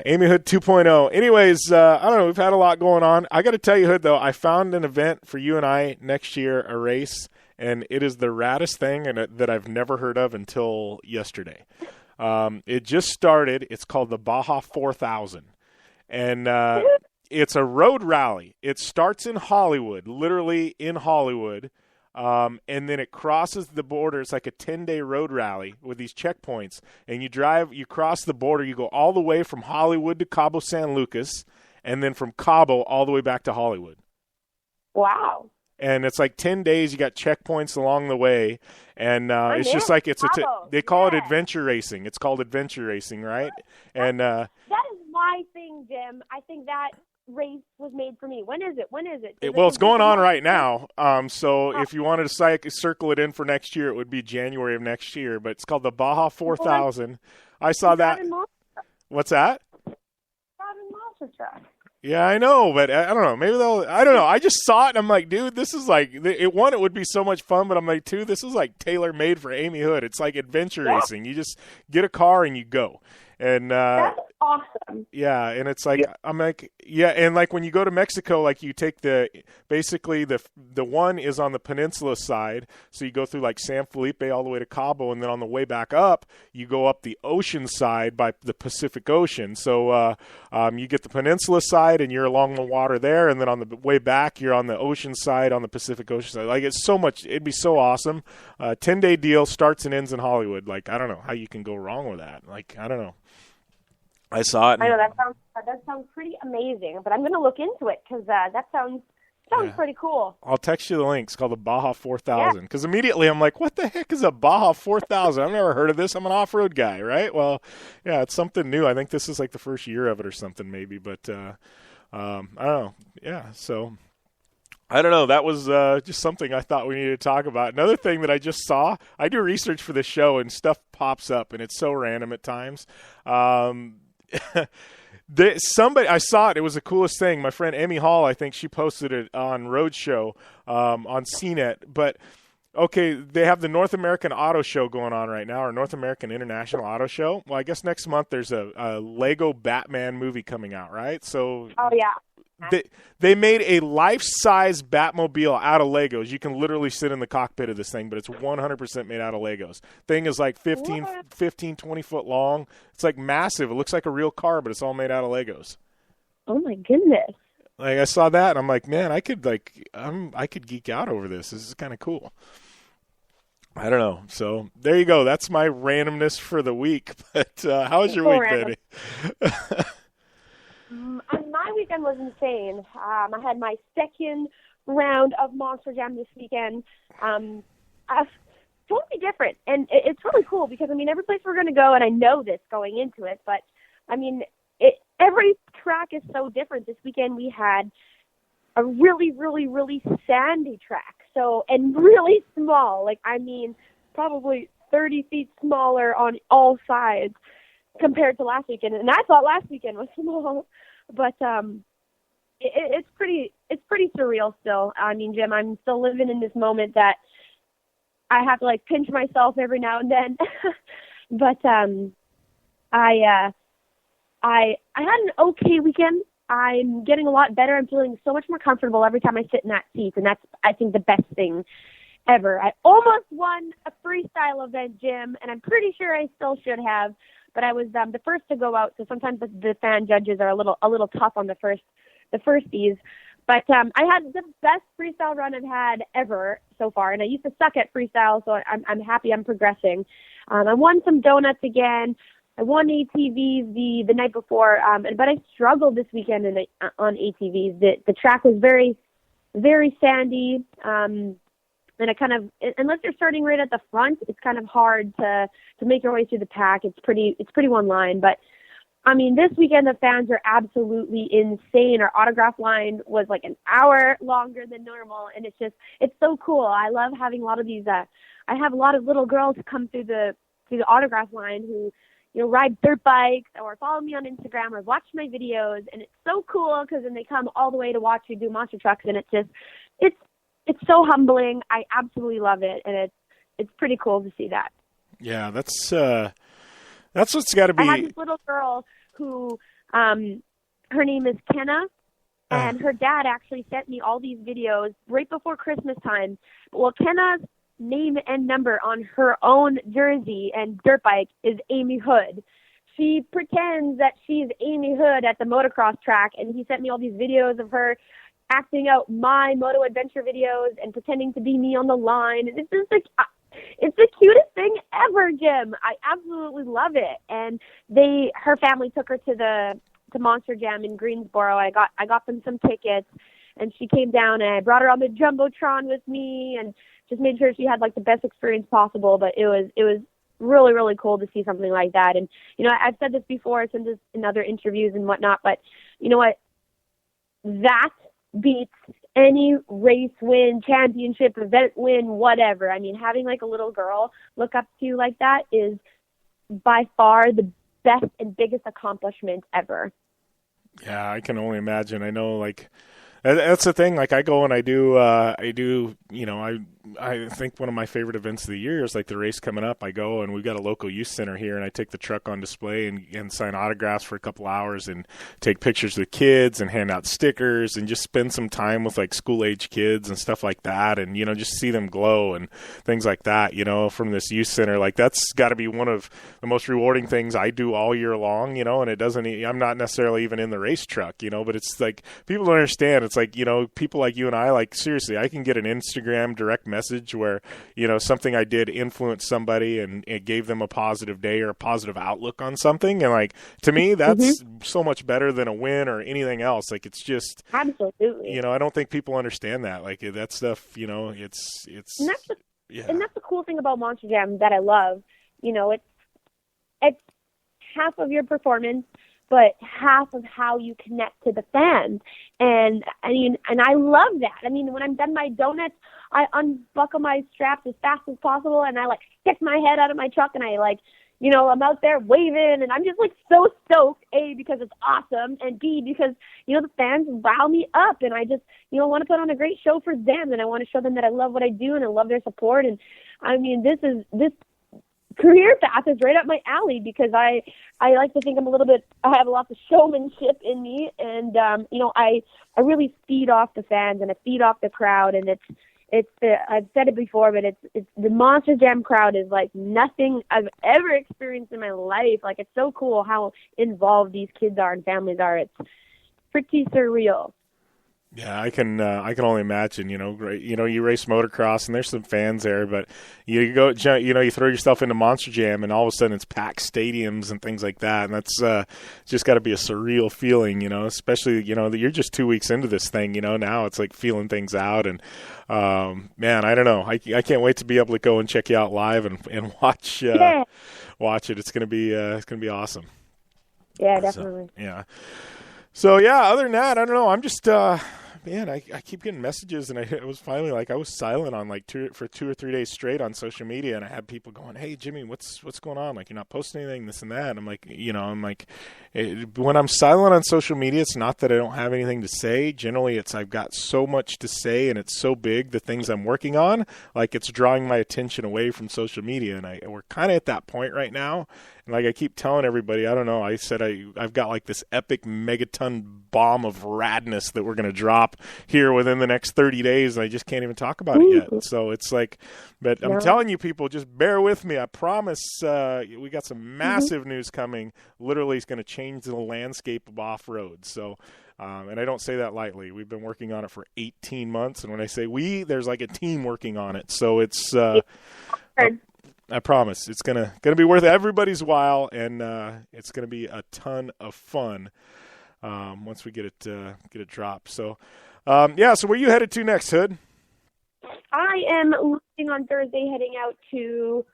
Amy Hood 2.0. Anyways, I don't know. We've had a lot going on. I got to tell you, Hood, though, I found an event for you and I next year, a race, and it is the raddest thing that I've never heard of until yesterday. It just started. It's called the Baja 4000, and it's a road rally. It starts in Hollywood, literally in Hollywood. And then it crosses the border. It's like a 10-day road rally with these checkpoints. And you cross the border. You go all the way from Hollywood to Cabo San Lucas, and then from Cabo all the way back to Hollywood. Wow. And it's like 10 days. You got checkpoints along the way. And it's just like they call it adventure racing. It's called adventure racing, right? And that is my thing, Jim. I think that race was made for me. When is it? It's going on right now. So if you wanted to circle it in for next year, it would be January of next year. But it's called the Baja 4000. I saw that. What's that? Monster truck. Yeah, I know, but I don't know. Maybe I don't know. I just saw it, and I'm like, dude, this is like, it would be so much fun, but I'm like, two, this is like tailor-made for Amy Hood. It's like adventure racing. You just get a car and you go. And that's awesome. Yeah, and it's like I'm like and like when you go to Mexico, like you take basically the one is on the peninsula side, so you go through like San Felipe all the way to Cabo, and then on the way back up, you go up the ocean side by the Pacific Ocean. So you get the peninsula side, and you're along the water there, and then on the way back, you're on the ocean side on the Pacific Ocean side. Like it's so much, it'd be so awesome. 10-day deal, starts and ends in Hollywood. Like I don't know how you can go wrong with that. Like I don't know. I saw it. I know that sounds pretty amazing, but I'm going to look into it because that sounds pretty cool. I'll text you the link. It's called the Baja 4000. Because immediately I'm like, what the heck is a Baja 4000? I've never heard of this. I'm an off-road guy, right? Well, yeah, it's something new. I think this is like the first year of it or something maybe, but I don't know. Yeah, so I don't know. That was just something I thought we needed to talk about. Another thing that I just saw, I do research for this show and stuff pops up, and it's so random at times. Somebody, I saw it. It was the coolest thing. My friend Emmy Hall, I think she posted it on Roadshow on CNET. But okay, they have the North American Auto Show going on right now, or North American International Auto Show. Well, I guess next month there's a Lego Batman movie coming out, right? So yeah. They made a life-size Batmobile out of Legos. You can literally sit in the cockpit of this thing, but it's 100% made out of Legos. Thing is like 15, 20 foot long. It's like massive. It looks like a real car, but it's all made out of Legos. Oh my goodness. Like I saw that and I'm like, man, I could geek out over this. This is kind of cool. I don't know. So there you go. That's my randomness for the week. But how was your week, Betty? My weekend was insane. I had my second round of Monster Jam this weekend. totally different. And it's really cool because, I mean, every place we're going to go, and I know this going into it, but, I mean, every track is so different. This weekend we had a really, really, really sandy track. So, and really small, like, I mean, probably 30 feet smaller on all sides compared to last weekend. And I thought last weekend was small, but it's pretty surreal still. I mean, Jim, I'm still living in this moment that I have to like pinch myself every now and then. But I had an okay weekend. I'm getting a lot better. I'm feeling so much more comfortable every time I sit in that seat, and that's, I think, the best thing ever. I almost won a freestyle event, Jim, and I'm pretty sure I still should have, but I was the first to go out, so sometimes the fan judges are a little tough on the firsties. But I had the best freestyle run I've had ever so far, and I used to suck at freestyle, so I'm happy I'm progressing. I won some donuts again. I won ATVs the night before, but I struggled this weekend on ATVs. The track was very, very sandy, and I kind of, unless you're starting right at the front, it's kind of hard to make your way through the pack. It's pretty one line, but I mean, this weekend the fans are absolutely insane. Our autograph line was like an hour longer than normal, and it's so cool. I love having a lot of these. I have a lot of little girls come through the autograph line who, you know, ride dirt bikes or follow me on Instagram or watch my videos, and it's so cool because then they come all the way to watch you do monster trucks, and it's so humbling. I absolutely love it, and it's pretty cool to see that. Yeah, that's what's got to be. I had this little girl who, her name is Kenna, and her dad actually sent me all these videos right before Christmas time. Well, Kenna's name and number on her own jersey and dirt bike is Amy Hood. She pretends that she's Amy Hood at the motocross track, and he sent me all these videos of her acting out my moto adventure videos and pretending to be me on the line. And it's just like, it's the cutest thing ever, Jim. I absolutely love it. And her family took her to Monster Jam in Greensboro. I got them some tickets, and she came down, and I brought her on the Jumbotron with me and just made sure she had like the best experience possible. But it was really, really cool to see something like that. And, you know, I've said this before, I've said this in other interviews and whatnot, but you know what? That beats any race win, championship event win, whatever. I mean, having like a little girl look up to you like that is by far the best and biggest accomplishment ever. Yeah, I can only imagine. I know, like, that's the thing. Like, I go and I do, you know, I think one of my favorite events of the year is like the race coming up. I go, and we've got a local youth center here, and I take the truck on display and sign autographs for a couple hours and take pictures with kids and hand out stickers and just spend some time with like school age kids and stuff like that. And, you know, just see them glow and things like that, you know, from this youth center. Like, that's got to be one of the most rewarding things I do all year long, you know, and I'm not necessarily even in the race truck, you know, but it's like, people don't understand. It's like, you know, people like you and I, like, seriously, I can get an Instagram direct message where, you know, something I did influenced somebody and it gave them a positive day or a positive outlook on something. And like, to me, that's so much better than a win or anything else. Like, it's just, absolutely, you know, I don't think people understand that. Like, that stuff, you know, it's, and that's the cool thing about Monster Jam that I love. You know, it's half of your performance, but half of how you connect to the fans. And I mean, and I love that. I mean, when I'm done my donuts, I unbuckle my straps as fast as possible, and I like stick my head out of my truck, and I like, you know, I'm out there waving, and I'm just like so stoked, A, because it's awesome, and B, because, you know, the fans wow me up, and I just, you know, want to put on a great show for them, and I want to show them that I love what I do, and I love their support. And I mean, this career path is right up my alley because I like to think I have a lot of showmanship in me, and you know, I really feed off the fans and I feed off the crowd, and I've said it before, but it's the Monster Jam crowd is like nothing I've ever experienced in my life. Like, it's so cool how involved these kids are and families are. It's pretty surreal. Yeah, I can only imagine. You race motocross, and there's some fans there, but you go, you throw yourself into Monster Jam, and all of a sudden it's packed stadiums and things like that, and that's just got to be a surreal feeling, especially that you're just 2 weeks into this thing. Now it's like feeling things out, and man, I don't know. I can't wait to be able to go and check you out live and watch watch it. It's gonna be awesome. Yeah, definitely. So yeah, other than that, I don't know. I'm just man, I keep getting messages, and I was finally I was silent on for 2 or 3 days straight on social media, and I had people going, "Hey Jimmy, what's going on? Like, you're not posting anything, this and that." And I'm like, when I'm silent on social media, it's not that I don't have anything to say. Generally, it's I've got so much to say, and it's so big, the things I'm working on, like it's drawing my attention away from social media, and we're kind of at that point right now. And like I keep telling everybody, I don't know, I said I've got like this epic megaton bomb of radness that we're going to drop here within the next 30 days, and I just can't even talk about it yet. So it's like, but I'm telling you people, just bear with me. I promise we got some massive news coming. Literally, it's going to change the landscape of off-road. So, and I don't say that lightly. We've been working on it for 18 months, and when I say we, there's like a team working on it. So it's I promise it's gonna be worth everybody's while, and it's gonna be a ton of fun once we get it dropped. So so where are you headed to next, Hood? I am leaving on Thursday, heading out to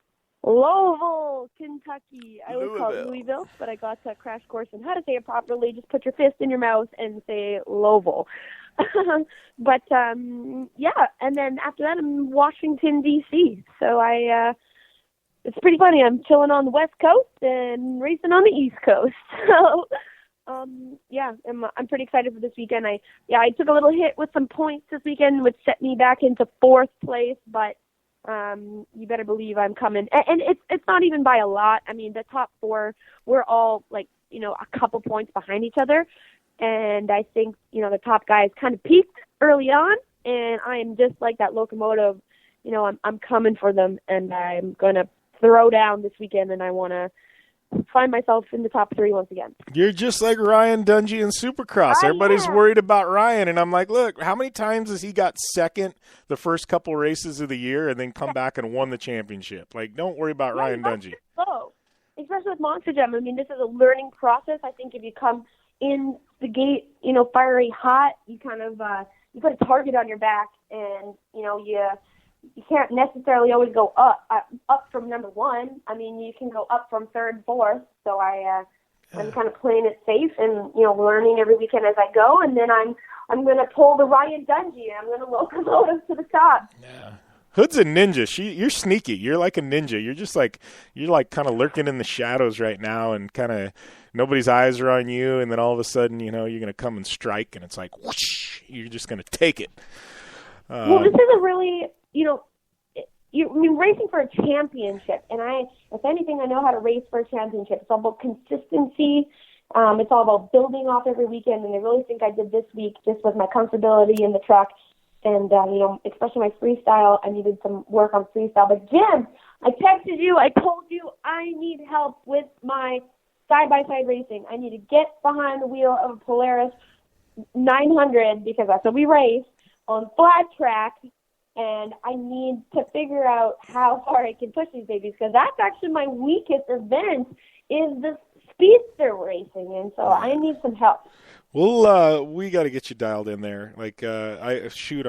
Louisville, Kentucky. I always call it Louisville, but I got a crash course on how to say it properly. Just put your fist in your mouth and say Louisville. But and then after that, I'm Washington D.C. So it's pretty funny. I'm chilling on the West Coast and racing on the East Coast. So, I'm pretty excited for this weekend. I took a little hit with some points this weekend, which set me back into 4th place, but you better believe I'm coming. And it's not even by a lot. I mean, the top 4, we're all a couple points behind each other. And I think, the top guys kind of peaked early on, and I am just like that locomotive. I'm coming for them, and I'm going to throw down this weekend, and I want to find myself in the top 3 once again. You're just like Ryan Dungey in Supercross. Everybody's worried about Ryan, and I'm like, look, how many times has he got second the first couple races of the year and then come back and won the championship? Like, don't worry about Ryan Dungey. So, especially with Monster Jam. I mean, this is a learning process. I think if you come in the gate, fiery hot, you kind of you put a target on your back, and you can't necessarily always go up from number 1. I mean, you can go up from 3rd, 4th. So I'm kind of playing it safe and learning every weekend as I go, and then I'm going to pull the Ryan Dungey. I'm going to locomotive to the top. Yeah. Hood's a ninja. You're sneaky. You're like a ninja. You're like kind of lurking in the shadows right now, and kind of nobody's eyes are on you, and then all of a sudden, you're going to come and strike, and it's like whoosh. You're just going to take it. Well, this isn't really. You're racing for a championship, and if anything, I know how to race for a championship. It's all about consistency. It's all about building off every weekend, and I really think I did this week just with my comfortability in the truck, and especially my freestyle. I needed some work on freestyle. But Jim, I texted you. I told you I need help with my side-by-side racing. I need to get behind the wheel of a Polaris 900 because that's what we race on flat track. And I need to figure out how far I can push these babies, because that's actually my weakest event is the speedster racing, and so I need some help. Well, we got to get you dialed in there. Like, I'm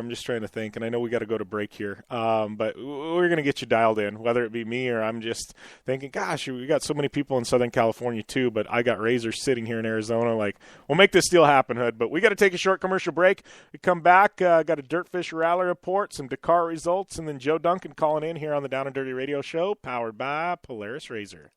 just trying to think, and I know we got to go to break here. But we're going to get you dialed in, whether it be me or I'm just thinking, gosh, we got so many people in Southern California too, but I got Razor sitting here in Arizona. Like, we'll make this deal happen, Hood. But we got to take a short commercial break. We come back, got a Dirtfish Rally report, some Dakar results, and then Joe Duncan calling in here on the Down and Dirty Radio Show, powered by Polaris Razor.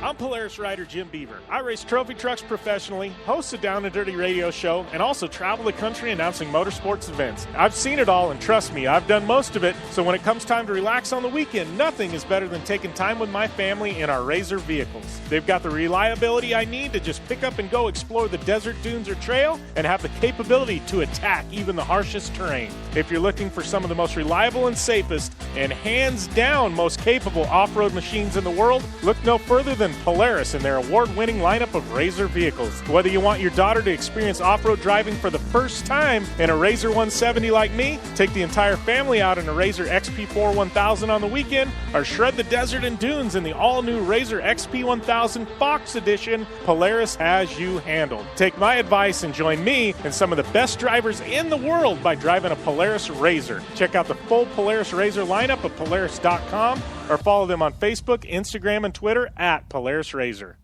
I'm Polaris rider Jim Beaver. I race trophy trucks professionally, host a Down and Dirty radio show, and also travel the country announcing motorsports events. I've seen it all, and trust me, I've done most of it, so when it comes time to relax on the weekend, nothing is better than taking time with my family in our Razor vehicles. They've got the reliability I need to just pick up and go explore the desert dunes or trail, and have the capability to attack even the harshest terrain. If you're looking for some of the most reliable and safest, and hands down most capable off-road machines in the world, look no further than Millen, Polaris, and their award-winning lineup of RZR vehicles. Whether you want your daughter to experience off-road driving for the first time in a RZR 170 like me, take the entire family out in a RZR XP4 1000 on the weekend, or shred the desert and dunes in the all-new RZR XP 1000 Fox Edition, Polaris has you handled. Take my advice and join me and some of the best drivers in the world by driving a Polaris RZR. Check out the full Polaris RZR lineup at Polaris.com or follow them on Facebook, Instagram, and Twitter at Polaris RZR.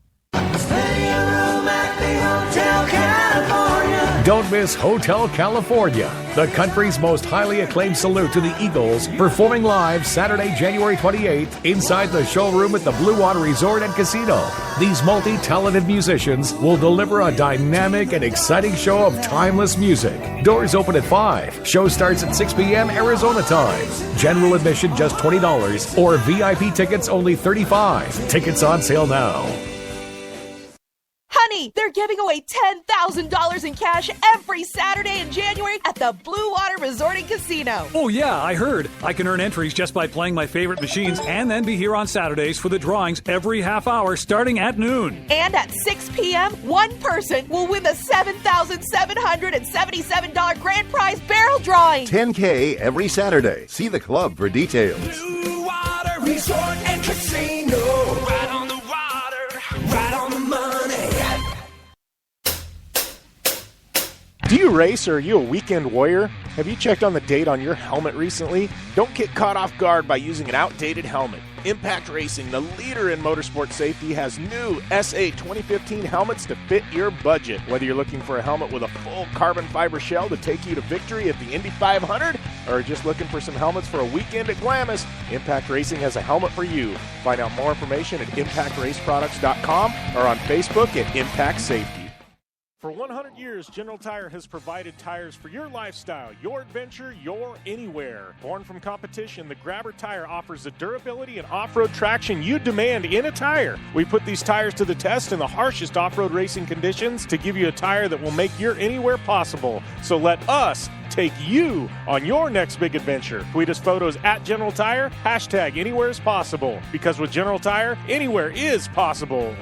Don't miss Hotel California, the country's most highly acclaimed salute to the Eagles, performing live Saturday, January 28th inside the showroom at the Blue Water Resort and Casino. These multi-talented musicians will deliver a dynamic and exciting show of timeless music. Doors open at 5. Show starts at 6 p.m. Arizona time. General admission just $20 or VIP tickets only $35. Tickets on sale now. Honey, they're giving away $10,000 in cash every Saturday in January at the Blue Water Resort and Casino. Oh, yeah, I heard. I can earn entries just by playing my favorite machines and then be here on Saturdays for the drawings every half hour starting at noon. And at 6 p.m., one person will win the $7,777 grand prize barrel drawing. $10K every Saturday. See the club for details. Blue Water Resort and Casino. Right on the water, right on the money. Do you race or are you a weekend warrior? Have you checked on the date on your helmet recently? Don't get caught off guard by using an outdated helmet. Impact Racing, the leader in motorsport safety, has new SA 2015 helmets to fit your budget. Whether you're looking for a helmet with a full carbon fiber shell to take you to victory at the Indy 500 or just looking for some helmets for a weekend at Glamis, Impact Racing has a helmet for you. Find out more information at impactraceproducts.com or on Facebook at Impact Safety. For 100 years, General Tire has provided tires for your lifestyle, your adventure, your anywhere. Born from competition, the Grabber tire offers the durability and off-road traction you demand in a tire. We put these tires to the test in the harshest off-road racing conditions to give you a tire that will make your anywhere possible. So let us take you on your next big adventure. Tweet us photos at General Tire, hashtag anywhere is possible. Because with General Tire, anywhere is possible.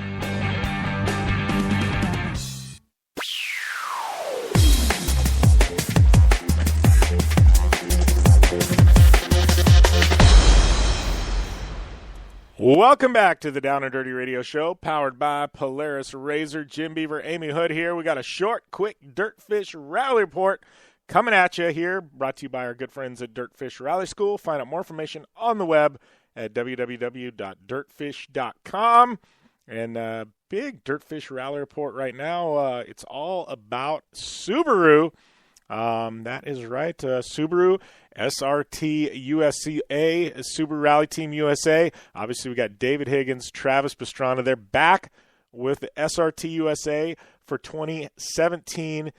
Welcome back to the Down and Dirty Radio Show, powered by Polaris RZR. Jim Beaver, Amy Hood here. We got a short, quick Dirtfish Rally Report coming at you here, brought to you by our good friends at Dirtfish Rally School. Find out more information on the web at www.dirtfish.com. And big Dirtfish Rally Report right now. It's all about Subaru. That is right. Subaru SRT USA, Subaru Rally Team USA. Obviously, we got David Higgins, Travis Pastrana. They're back with the SRT USA for 2017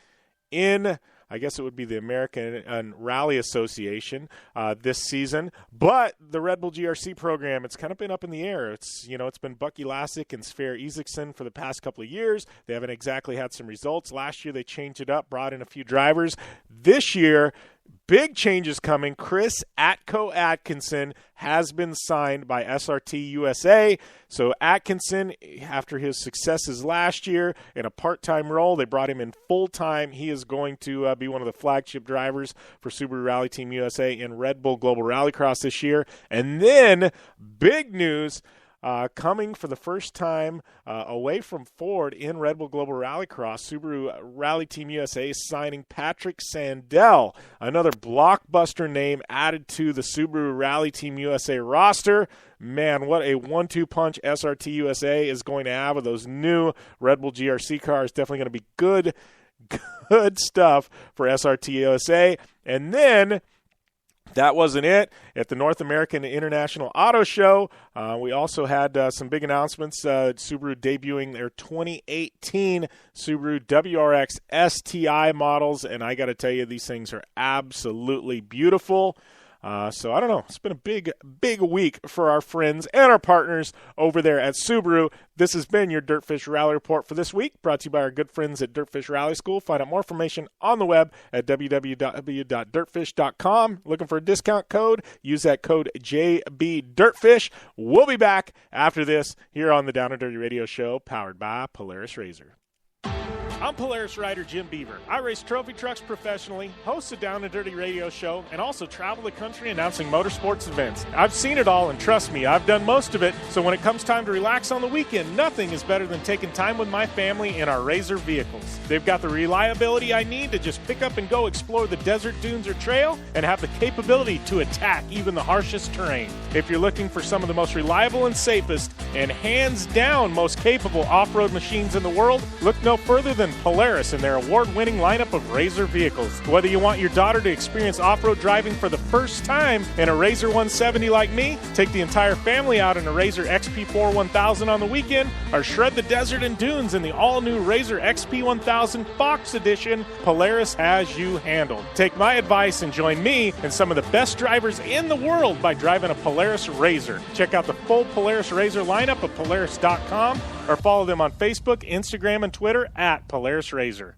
in, I guess it would be the American Rally Association this season. But the Red Bull GRC program, it's kind of been up in the air. It's been Bucky Lasek and Sverre Isaacson for the past couple of years. They haven't exactly had some results. Last year they changed it up, brought in a few drivers. This year, big changes coming. Chris Atco Atkinson has been signed by SRT USA. So Atkinson, after his successes last year in a part-time role, they brought him in full-time. He is going to be one of the flagship drivers for Subaru Rally Team USA in Red Bull Global Rallycross this year. And then, big news, coming for the first time away from Ford in Red Bull Global Rallycross, Subaru Rally Team USA is signing Patrick Sandell, another blockbuster name added to the Subaru Rally Team USA roster. Man, what a 1-2 punch SRT USA is going to have with those new Red Bull GRC cars. Definitely going to be good stuff for SRT USA. And then, that wasn't it. At the North American International Auto Show, we also had some big announcements. Subaru debuting their 2018 Subaru WRX STI models, and I got to tell you, these things are absolutely beautiful. So I don't know. It's been a big week for our friends and our partners over there at Subaru. This has been your Dirtfish Rally Report for this week, brought to you by our good friends at Dirtfish Rally School. Find out more information on the web at www.dirtfish.com. Looking for a discount code? Use that code JBDirtfish. We'll be back after this here on the Down and Dirty Radio Show, powered by Polaris Razor. I'm Polaris rider Jim Beaver. I race trophy trucks professionally, host a Down and Dirty radio show, and also travel the country announcing motorsports events. I've seen it all, and trust me, I've done most of it, so when it comes time to relax on the weekend, nothing is better than taking time with my family in our Razor vehicles. They've got the reliability I need to just pick up and go explore the desert, dunes, or trail, and have the capability to attack even the harshest terrain. If you're looking for some of the most reliable and safest, and hands down most capable off-road machines in the world, look no further than Polaris and their award-winning lineup of Razor vehicles. Whether you want your daughter to experience off-road driving for the first time in a Razor 170 like me, take the entire family out in a Razor XP4 1000 on the weekend, or shred the desert and dunes in the all-new Razor XP 1000 Fox Edition, Polaris has you handled. Take my advice and join me and some of the best drivers in the world by driving a Polaris Razor. Check out the full Polaris Razor lineup at Polaris.com or follow them on Facebook, Instagram, and Twitter at Polaris Razor.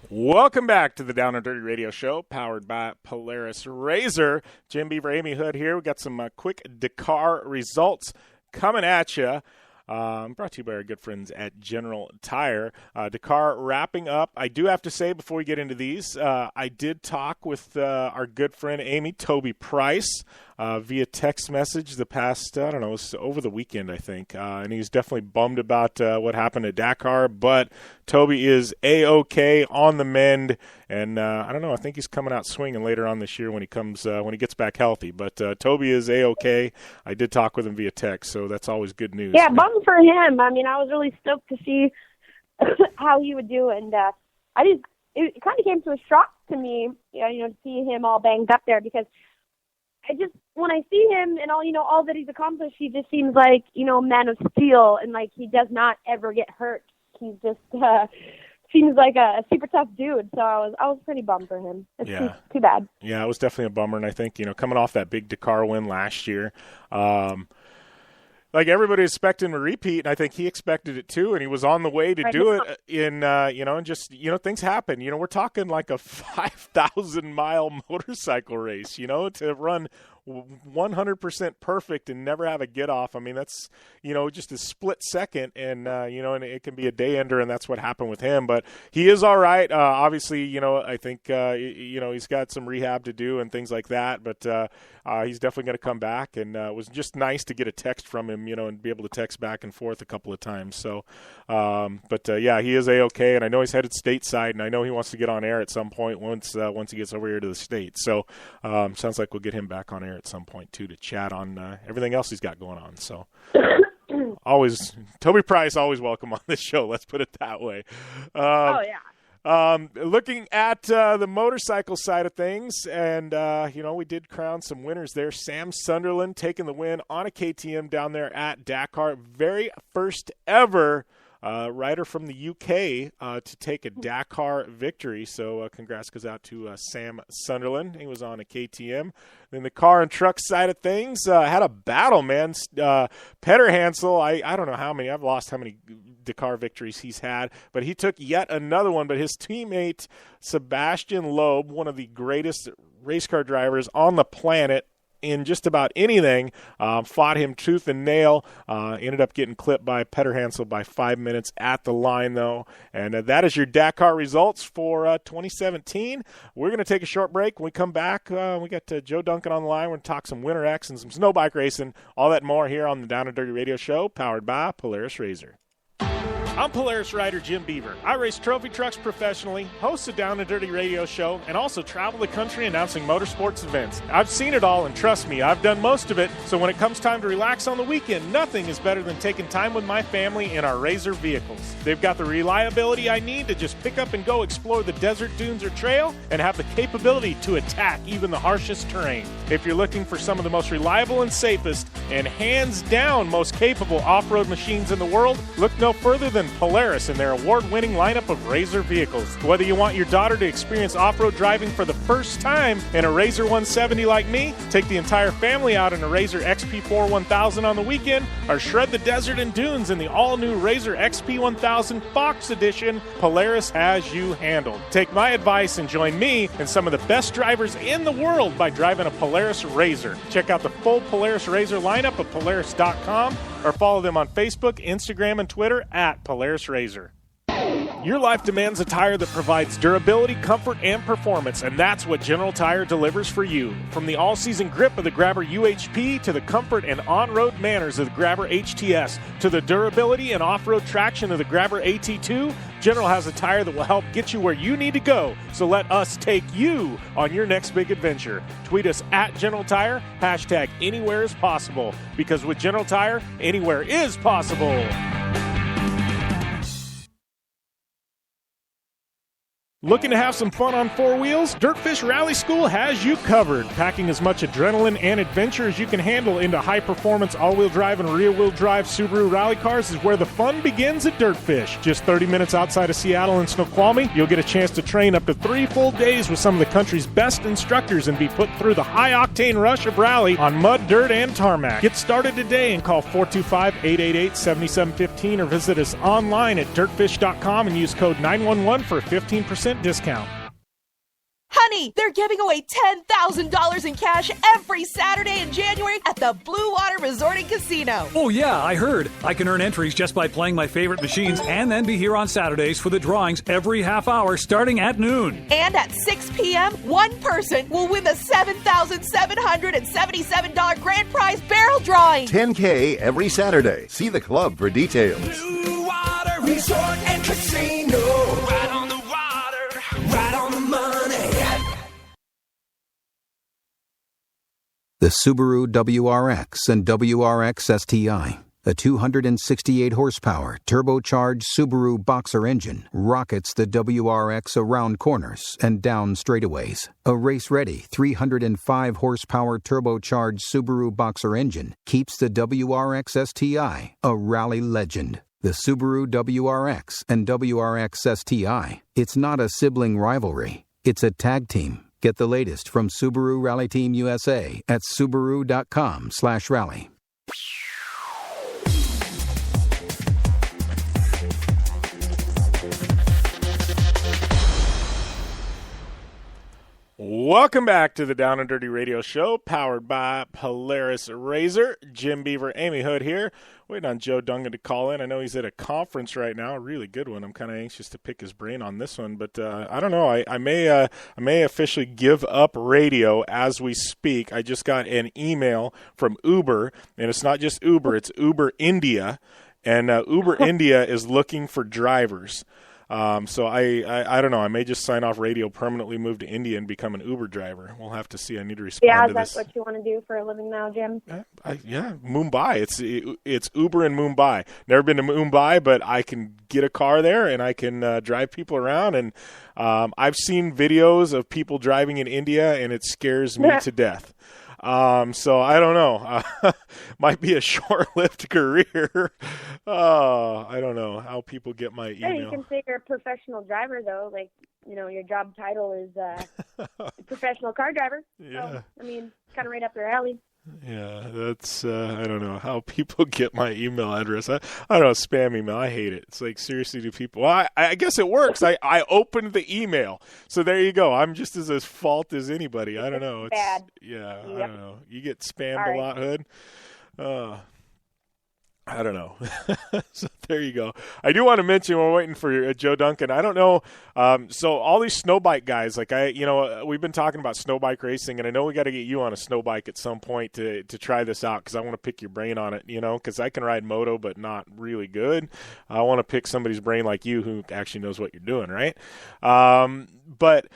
Welcome back to the Down and Dirty Radio Show, powered by Polaris Razor. Jim Beaver, Amy Hood here. We got some quick Dakar results coming at you. Brought to you by our good friends at General Tire. Dakar wrapping up. I do have to say before we get into these, I did talk with our good friend Amy, Toby Price, via text message the past, I don't know, it was over the weekend, I think. And he's definitely bummed about what happened at Dakar, but Toby is A-OK, on the mend, and I don't know, I think he's coming out swinging later on this year when he gets back healthy. But Toby is A-OK. I did talk with him via text, so that's always good news. Yeah, bummed for him. I mean, I was really stoked to see how he would do, and it kind of came to a shock to me, to see him all banged up there, because when I see him and all that he's accomplished, he just seems like, man of steel, and like he does not ever get hurt. He's just seems like a super tough dude. So I was pretty bummed for him. It's too bad. Yeah, it was definitely a bummer, and I think, coming off that big Dakar win last year, like everybody was expecting a repeat, and I think he expected it too, and he was on the way to do it and just, things happen. We're talking like a 5,000-mile motorcycle race, to run 100% perfect and never have a get off. I mean, that's, just a split second, and, and it can be a day ender, and that's what happened with him. But he is all right. Obviously, I think, he's got some rehab to do and things like that, but he's definitely going to come back, and it was just nice to get a text from him, and be able to text back and forth a couple of times. So, yeah, he is A-OK, and I know he's headed stateside, and I know he wants to get on air at some point once he gets over here to the States. So, sounds like we'll get him back on air at some point too to chat on everything else he's got going on. So always Toby Price, always welcome on this show, let's put it that way. Looking at the motorcycle side of things, and we did crown some winners there. Sam Sunderland taking the win on a KTM down there at Dakar, very first ever rider from the UK to take a Dakar victory. So congrats goes out to Sam Sunderland. He was on a KTM. Then the car and truck side of things had a battle, man. Petter Hansel, I don't know how many. I've lost how many Dakar victories he's had, but he took yet another one. But his teammate Sebastian Loeb, one of the greatest race car drivers on the planet, in just about anything, fought him tooth and nail, ended up getting clipped by Petter Hansel by 5 minutes at the line, though. And that is your Dakar results for 2017. We're going to take a short break. When we come back, we got Joe Duncan on the line. We're going to talk some Winter X and some snow bike racing, all that and more here on the Down and Dirty Radio Show, powered by Polaris Razor. I'm Polaris rider Jim Beaver. I race trophy trucks professionally, host a Down and Dirty radio show, and also travel the country announcing motorsports events. I've seen it all, and trust me, I've done most of it, so when it comes time to relax on the weekend, nothing is better than taking time with my family in our Razor vehicles. They've got the reliability I need to just pick up and go explore the desert, dunes, or trail, and have the capability to attack even the harshest terrain. If you're looking for some of the most reliable and safest, and hands down most capable off-road machines in the world, look no further than Polaris and their award-winning lineup of Razor vehicles. Whether you want your daughter to experience off-road driving for the first time in a Razor 170 like me, take the entire family out in a Razor XP4 1000 on the weekend, or shred the desert and dunes in the all-new Razor XP 1000 Fox Edition, Polaris has you handled. Take my advice and join me and some of the best drivers in the world by driving a Polaris Razor. Check out the full Polaris Razor lineup at Polaris.com or follow them on Facebook, Instagram, and Twitter at Polaris Razor. Your life demands a tire that provides durability, comfort, and performance, and that's what General Tire delivers for you. From the all-season grip of the Grabber UHP to the comfort and on-road manners of the Grabber HTS to the durability and off-road traction of the Grabber AT2, General has a tire that will help get you where you need to go. So let us take you on your next big adventure. Tweet us at General Tire, hashtag anywhere is possible, because with General Tire, anywhere is possible. Looking to have some fun on four wheels? Dirtfish Rally School has you covered, packing as much adrenaline and adventure as you can handle into high-performance all-wheel drive and rear-wheel drive Subaru rally cars is where the fun begins at Dirtfish. Just 30 minutes outside of Seattle in Snoqualmie, you'll get a chance to train up to 3 full days with some of the country's best instructors and be put through the high-octane rush of rally on mud, dirt, and tarmac. Get started today and call 425-888-7715 or visit us online at dirtfish.com and use code 911 for a 15% discount. Honey, they're giving away $10,000 in cash every Saturday in January at the Blue Water Resort and Casino. Oh, yeah, I heard. I can earn entries just by playing my favorite machines and then be here on Saturdays for the drawings every half hour starting at noon. And at 6 p.m., one person will win the $7,777 grand prize barrel drawing. $10K every Saturday. See the club for details. Blue Water Resort and Casino. Right on the water, right on the money. The Subaru WRX and WRX STI, a 268 horsepower turbocharged Subaru Boxer engine, rockets the WRX around corners and down straightaways. A race-ready 305 horsepower turbocharged Subaru Boxer engine keeps the WRX STI a rally legend. The Subaru WRX and WRX STI, it's not a sibling rivalry, it's a tag team. Get the latest from Subaru Rally Team USA at Subaru.com/rally. Welcome back to the Down and Dirty Radio Show, powered by Polaris Razor. Jim Beaver, Amy Hood here. Waiting on Joe Dungan to call in. I know he's at a conference right now, a really good one. I'm kind of anxious to pick his brain on this one, but I don't know. I may officially give up radio as we speak. I just got an email from Uber, and it's not just Uber, it's Uber India, and Uber India is looking for drivers. So I don't know. I may just sign off radio, permanently move to India, and become an Uber driver. We'll have to see. I need to respond to this. Yeah, that's what you want to do for a living now, Jim? Yeah, Mumbai. It's Uber in Mumbai. Never been to Mumbai, but I can get a car there, and I can drive people around. And I've seen videos of people driving in India, and it scares me to death. So I don't know. Might be a short-lived career. I don't know how people get my email. Hey, you can say you're a professional driver, though. Like, you know, your job title is professional car driver. Yeah. So, I mean, kind of right up your alley. Yeah, that's, I don't know how people get my email address. I don't know, spam email. I hate it. It's like, seriously, do people? Well, I guess it works. I opened the email. So there you go. I'm just as fault as anybody. I don't know. It's bad. Yeah, yep. I don't know. You get spammed a lot, Hood? I don't know. So there you go. I do want to mention, we're waiting for Joe Duncan. I don't know. So all these snow bike guys, like we've been talking about snow bike racing, and I know we got to get you on a snow bike at some point to try this out, because I want to pick your brain on it, because I can ride moto, but not really good. I want to pick somebody's brain like you who actually knows what you're doing, right? But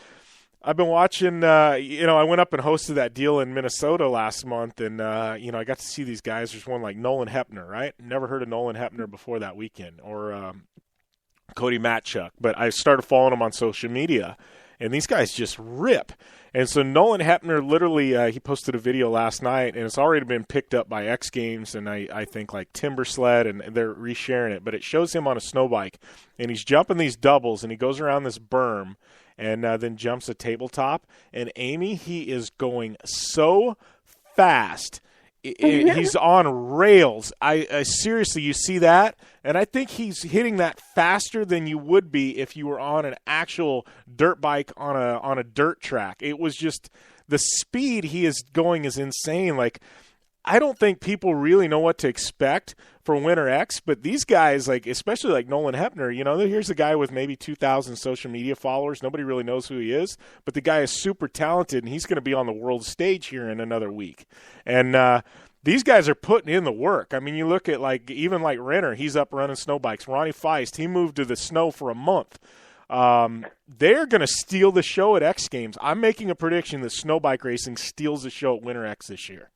I've been watching, I went up and hosted that deal in Minnesota last month, and, I got to see these guys. There's one like Nolan Hepner, right? Never heard of Nolan Hepner before that weekend, or Cody Matchuk, but I started following them on social media, and these guys just rip. And so Nolan Hepner literally, he posted a video last night, and it's already been picked up by X Games, and I think like Timber Sled, and they're resharing it. But it shows him on a snow bike, and he's jumping these doubles, and he goes around this berm, and then jumps a tabletop. And Amy, he is going so fast. He's on rails. I seriously, you see that? And I think he's hitting that faster than you would be if you were on an actual dirt bike on a dirt track. It was just, the speed he is going is insane. Like, I don't think people really know what to expect for Winter X, but these guys, like, especially like Nolan Hepner, here's a guy with maybe 2,000 social media followers. Nobody really knows who he is, but the guy is super talented, and he's going to be on the world stage here in another week. And these guys are putting in the work. I mean, you look at even Renner, he's up running snow bikes. Ronnie Feist, he moved to the snow for a month. They're going to steal the show at X Games. I'm making a prediction that snow bike racing steals the show at Winter X this year.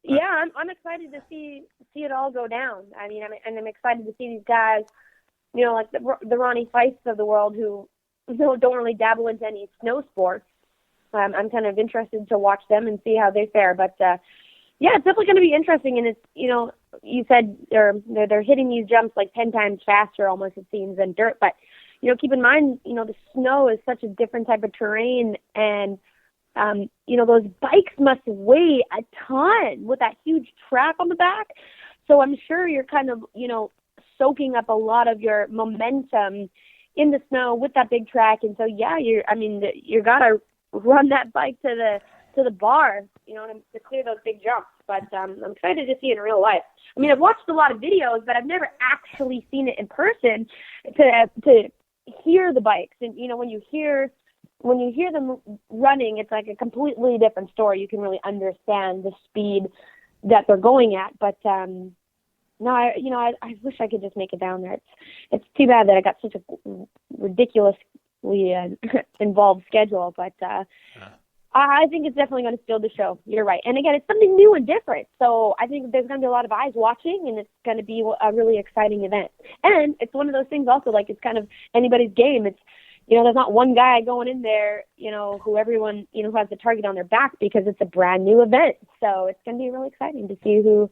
Yeah, I'm excited to see it all go down. I mean, I'm excited to see these guys, like the Ronnie Feists of the world, who don't really dabble into any snow sports. I'm kind of interested to watch them and see how they fare. But yeah, it's definitely going to be interesting. And it's you said they're hitting these jumps like 10 times faster, almost, it seems, than dirt. But keep in mind, the snow is such a different type of terrain, and those bikes must weigh a ton with that huge track on the back. So I'm sure you're kind of, soaking up a lot of your momentum in the snow with that big track. And so, yeah, you got to run that bike to the bar, to clear those big jumps. But I'm excited to see it in real life. I mean, I've watched a lot of videos, but I've never actually seen it in person to hear the bikes. And, when you hear them running, it's like a completely different story. You can really understand the speed that they're going at. But no, I wish I could just make it down there. It's too bad that I got such a ridiculously involved schedule. But I think it's definitely going to steal the show. You're right. And again, it's something new and different. So I think there's going to be a lot of eyes watching, and it's going to be a really exciting event. And it's one of those things also, like, it's kind of anybody's game. It's, there's not one guy going in there, who everyone, who has the target on their back, because it's a brand new event. So it's going to be really exciting to see who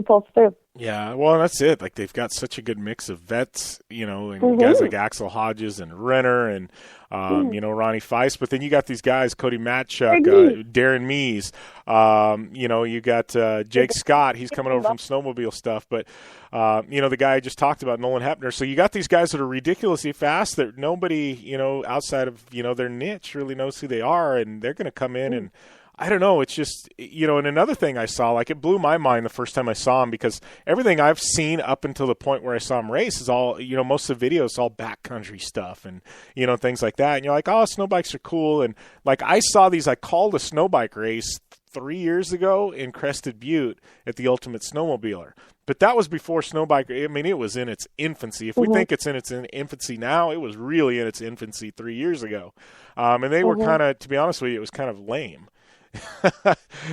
pulls through. Yeah, well, that's it. Like, they've got such a good mix of vets, and guys like Axel Hodges and Renner and, Ronnie Feist. But then you got these guys, Cody Matchuk, Darren Mees. You got Jake Scott. He's coming over from snowmobile stuff. But, the guy I just talked about, Nolan Hepner. So you got these guys that are ridiculously fast that nobody, outside of, their niche really knows who they are. And they're going to come in and, I don't know. It's just, and another thing I saw, like, it blew my mind the first time I saw him, because everything I've seen up until the point where I saw him race is all, most of the videos, all backcountry stuff and, things like that. And you're like, oh, snow bikes are cool. And like, I saw these, I called a snow bike race 3 years ago in Crested Butte at the Ultimate Snowmobiler. But that was before snow bike. I mean, it was in its infancy. If we think it's in its infancy now, it was really in its infancy 3 years ago. And they were kind of, to be honest with you, it was kind of lame.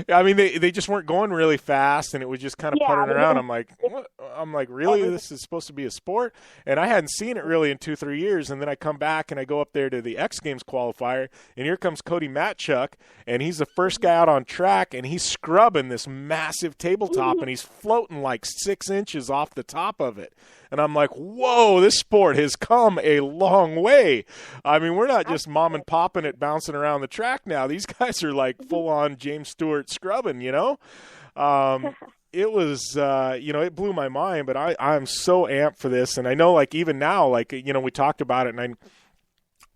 I mean, they just weren't going really fast, and it was just kind of puttering around. I'm like, what? I'm like, really? This is supposed to be a sport? And I hadn't seen it really in 2-3 years. And then I come back and I go up there to the X Games qualifier, and here comes Cody Matchuk, and he's the first guy out on track, and he's scrubbing this massive tabletop, and he's floating like 6 inches off the top of it. And I'm like, whoa, this sport has come a long way. I mean, we're not just mom and popping it, bouncing around the track now. These guys are like full-on James Stewart scrubbing, It was, it blew my mind, but I'm so amped for this. And I know, like, even now, like, we talked about it, and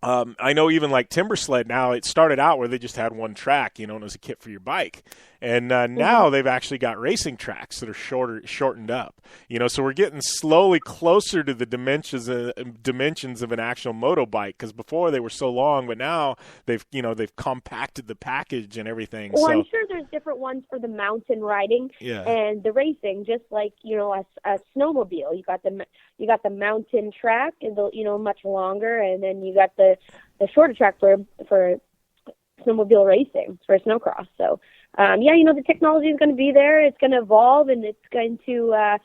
I know even like Timber Sled now, it started out where they just had one track, and it was a kit for your bike. And now they've actually got racing tracks that are shortened up. So we're getting slowly closer to the dimensions of an actual motorbike, because before they were so long, but now they've compacted the package and everything. Well, so I'm sure there's different ones for the mountain riding Yeah. and the racing, just like a snowmobile. You got the mountain track, and much longer, and then you got the shorter track for snowmobile racing, for snowcross. So the technology is going to be there. It's going to evolve, and it's going to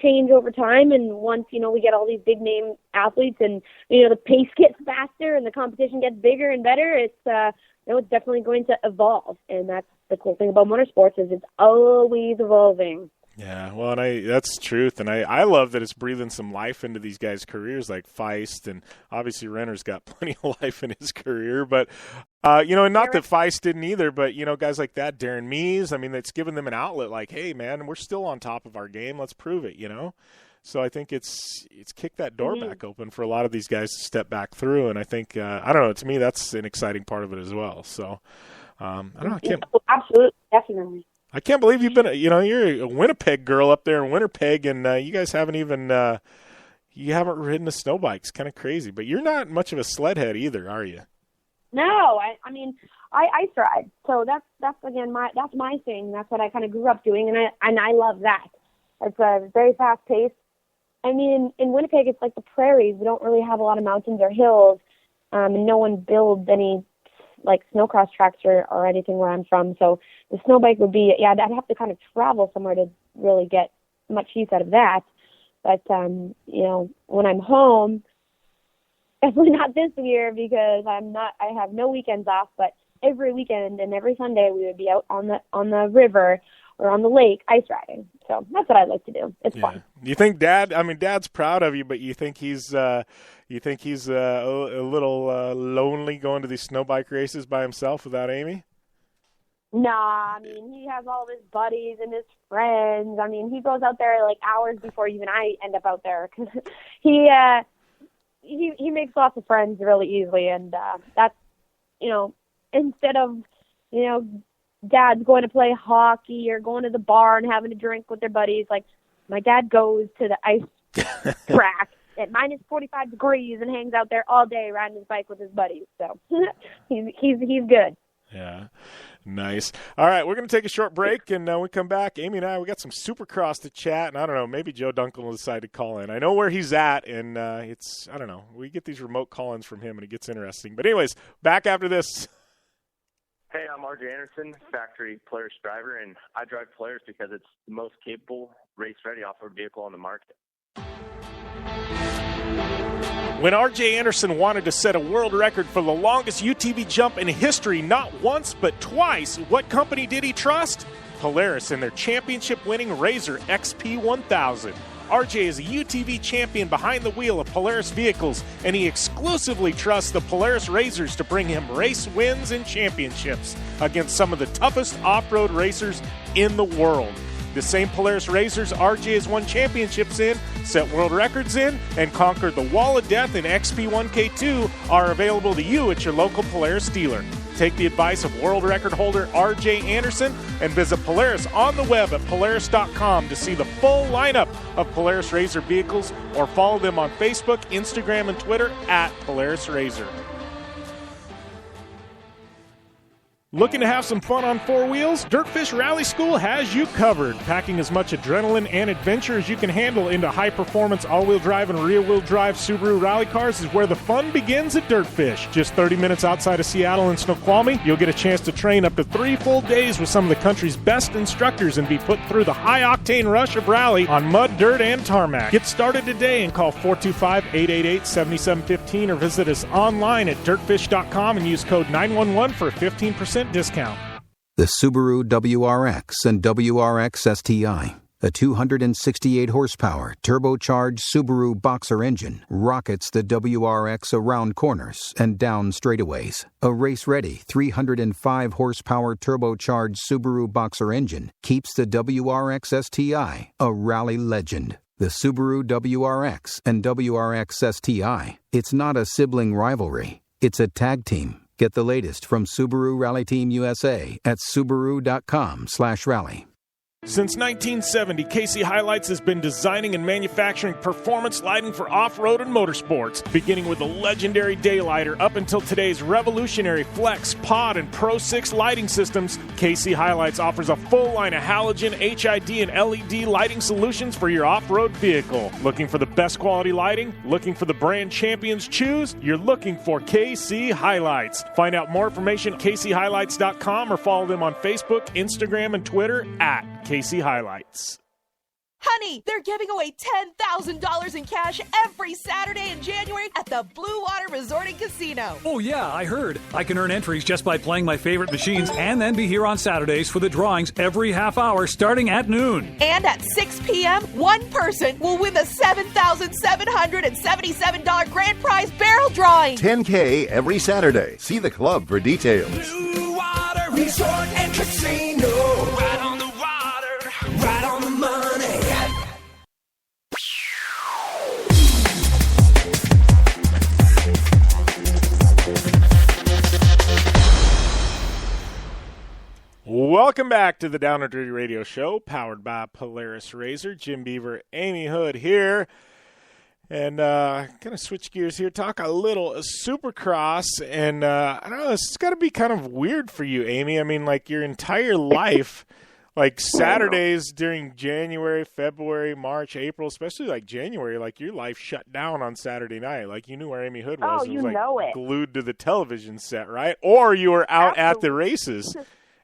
change over time. And once we get all these big name athletes, and the pace gets faster and the competition gets bigger and better, it's it's definitely going to evolve. And that's the cool thing about motorsports, is it's always evolving. Yeah, well, and that's the truth, and I love that it's breathing some life into these guys' careers, like Feist, and obviously Renner's got plenty of life in his career, but, and not that Feist didn't either, but, guys like that, Darren Mees, it's given them an outlet, like, hey, man, we're still on top of our game, let's prove it, So I think it's kicked that door back open for a lot of these guys to step back through, and I think, I don't know, to me, that's an exciting part of it as well, so, I don't know, I can't... Absolutely, definitely. I can't believe you've been, you're a Winnipeg girl up there in Winnipeg, and you guys haven't even, you haven't ridden a snow bike. It's kind of crazy. But you're not much of a sled head either, are you? No, I ice ride. So that's again that's my thing. That's what I kind of grew up doing, and I love that. It's a very fast pace. In Winnipeg, it's like the prairies. We don't really have a lot of mountains or hills, and no one builds any like snowcross tracks or anything where I'm from. So the snow bike would be, I'd have to kind of travel somewhere to really get much use out of that. But, when I'm home, definitely not this year, because I have no weekends off, but every weekend and every Sunday we would be out on the river or on the lake ice riding. So that's what I like to do. It's fun. You think Dad's proud of you, but you think he's a little lonely going to these snow bike races by himself without Amy? Nah, he has all of his buddies and his friends. He goes out there like hours before even I end up out there, because he makes lots of friends really easily, and that's instead of Dad's going to play hockey or going to the bar and having a drink with their buddies, like my dad goes to the ice track at minus 45 degrees and hangs out there all day riding his bike with his buddies. So he's good. Yeah, nice. All right, we're going to take a short break, and when we come back, Amy and we got some Supercross to chat, and I don't know, maybe Joe Duncan will decide to call in. I know where he's at, and I don't know, we get these remote call-ins from him, and it gets interesting. But anyways, back after this. Hey, I'm RJ Anderson, factory Polaris driver, and I drive Polaris because it's the most capable, race-ready off-road vehicle on the market. When R.J. Anderson wanted to set a world record for the longest UTV jump in history, not once but twice, what company did he trust? Polaris and their championship-winning Razor XP1000. R.J. is a UTV champion behind the wheel of Polaris vehicles, and he exclusively trusts the Polaris Razors to bring him race wins and championships against some of the toughest off-road racers in the world. The same Polaris Razors RJ has won championships in, set world records in, and conquered the Wall of Death in XP1K2 are available to you at your local Polaris dealer. Take the advice of world record holder RJ Anderson and visit Polaris on the web at Polaris.com to see the full lineup of Polaris Razor vehicles, or follow them on Facebook, Instagram, and Twitter at Polaris Razor. Looking to have some fun on four wheels? Dirtfish Rally School has you covered. Packing as much adrenaline and adventure as you can handle into high-performance all-wheel drive and rear-wheel drive Subaru rally cars is where the fun begins at Dirtfish. Just 30 minutes outside of Seattle in Snoqualmie, you'll get a chance to train up to 3 full days with some of the country's best instructors and be put through the high-octane rush of rally on mud, dirt, and tarmac. Get started today and call 425-888-7715 or visit us online at dirtfish.com and use code 911 for a 15% discount. The Subaru WRX and WRX STI, a 268 horsepower turbocharged Subaru Boxer engine, rockets the WRX around corners and down straightaways. A race-ready 305 horsepower turbocharged Subaru Boxer engine keeps the WRX STI a rally legend. The Subaru WRX and WRX STI, it's not a sibling rivalry. It's a tag team. Get the latest from Subaru Rally Team USA at Subaru.com/rally. Since 1970, KC Highlights has been designing and manufacturing performance lighting for off-road and motorsports, beginning with the legendary Daylighter up until today's revolutionary Flex, Pod, and Pro 6 lighting systems. KC Highlights offers a full line of halogen, HID, and LED lighting solutions for your off-road vehicle. Looking for the best quality lighting? Looking for the brand champions choose? You're looking for KC Highlights. Find out more information at kchighlights.com or follow them on Facebook, Instagram, and Twitter at KC Highlights. Honey, they're giving away $10,000 in cash every Saturday in January at the Blue Water Resort and Casino. Oh, yeah, I heard. I can earn entries just by playing my favorite machines and then be here on Saturdays for the drawings every half hour starting at noon. And at 6 p.m., one person will win the $7,777 grand prize barrel drawing. $10K every Saturday. See the club for details. Blue Water Resort and Casino. Right on the water, right on the money. Welcome back to the Down and Dirty Radio Show, powered by Polaris Razor. Jim Beaver, Amy Hood here. And going to switch gears here, talk a little Supercross. And I don't know, it's got to be kind of weird for you, Amy. I mean, like your entire life, like Saturdays during January, February, March, April, especially like January, like your life shut down on Saturday night. Like you knew where Amy Hood was. Oh, you know it. Glued to the television set, right? Or you were out at the races.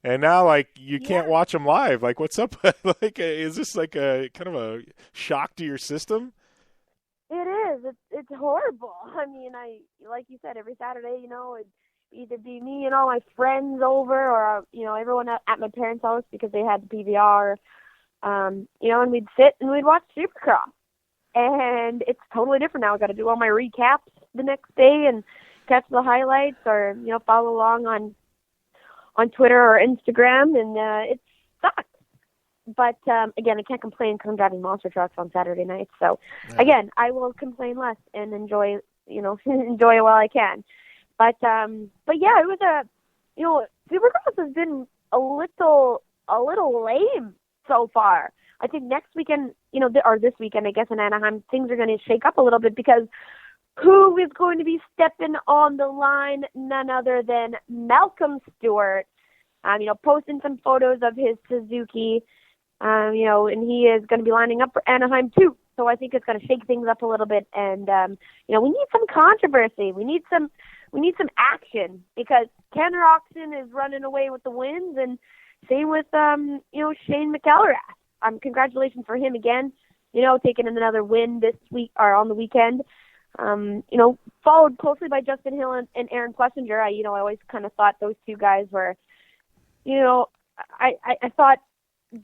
And now, like, you can't watch them live. Like, what's up? Like, is this like a kind of a shock to your system? It is. It's horrible. I mean, like you said, every Saturday, you know, it'd either be me and all my friends over, or you know, everyone at my parents' house because they had the PVR. You know, and we'd sit and we'd watch Supercross. And it's totally different now. I got to do all my recaps the next day and catch the highlights, or you know, follow along on Twitter or Instagram, and it sucks. But again, I can't complain because I'm driving monster trucks on Saturday nights. So again, I will complain less and enjoy, you know, enjoy it while I can. But yeah, it was you know, Supercross has been a little lame so far. I think next weekend, you know, or this weekend, I guess in Anaheim, things are going to shake up a little bit because who is going to be stepping on the line? None other than Malcolm Stewart. You know, posting some photos of his Suzuki. You know, and he is going to be lining up for Anaheim too. So I think it's going to shake things up a little bit. And you know, we need some controversy. We need some action because Ken Roczen is running away with the wins, and same with you know, Shane McElrath. Congratulations for him again. You know, taking another win this week or on the weekend. You know, followed closely by Justin Hill and Aaron Plessinger. I always kind of thought those two guys were, you know, I thought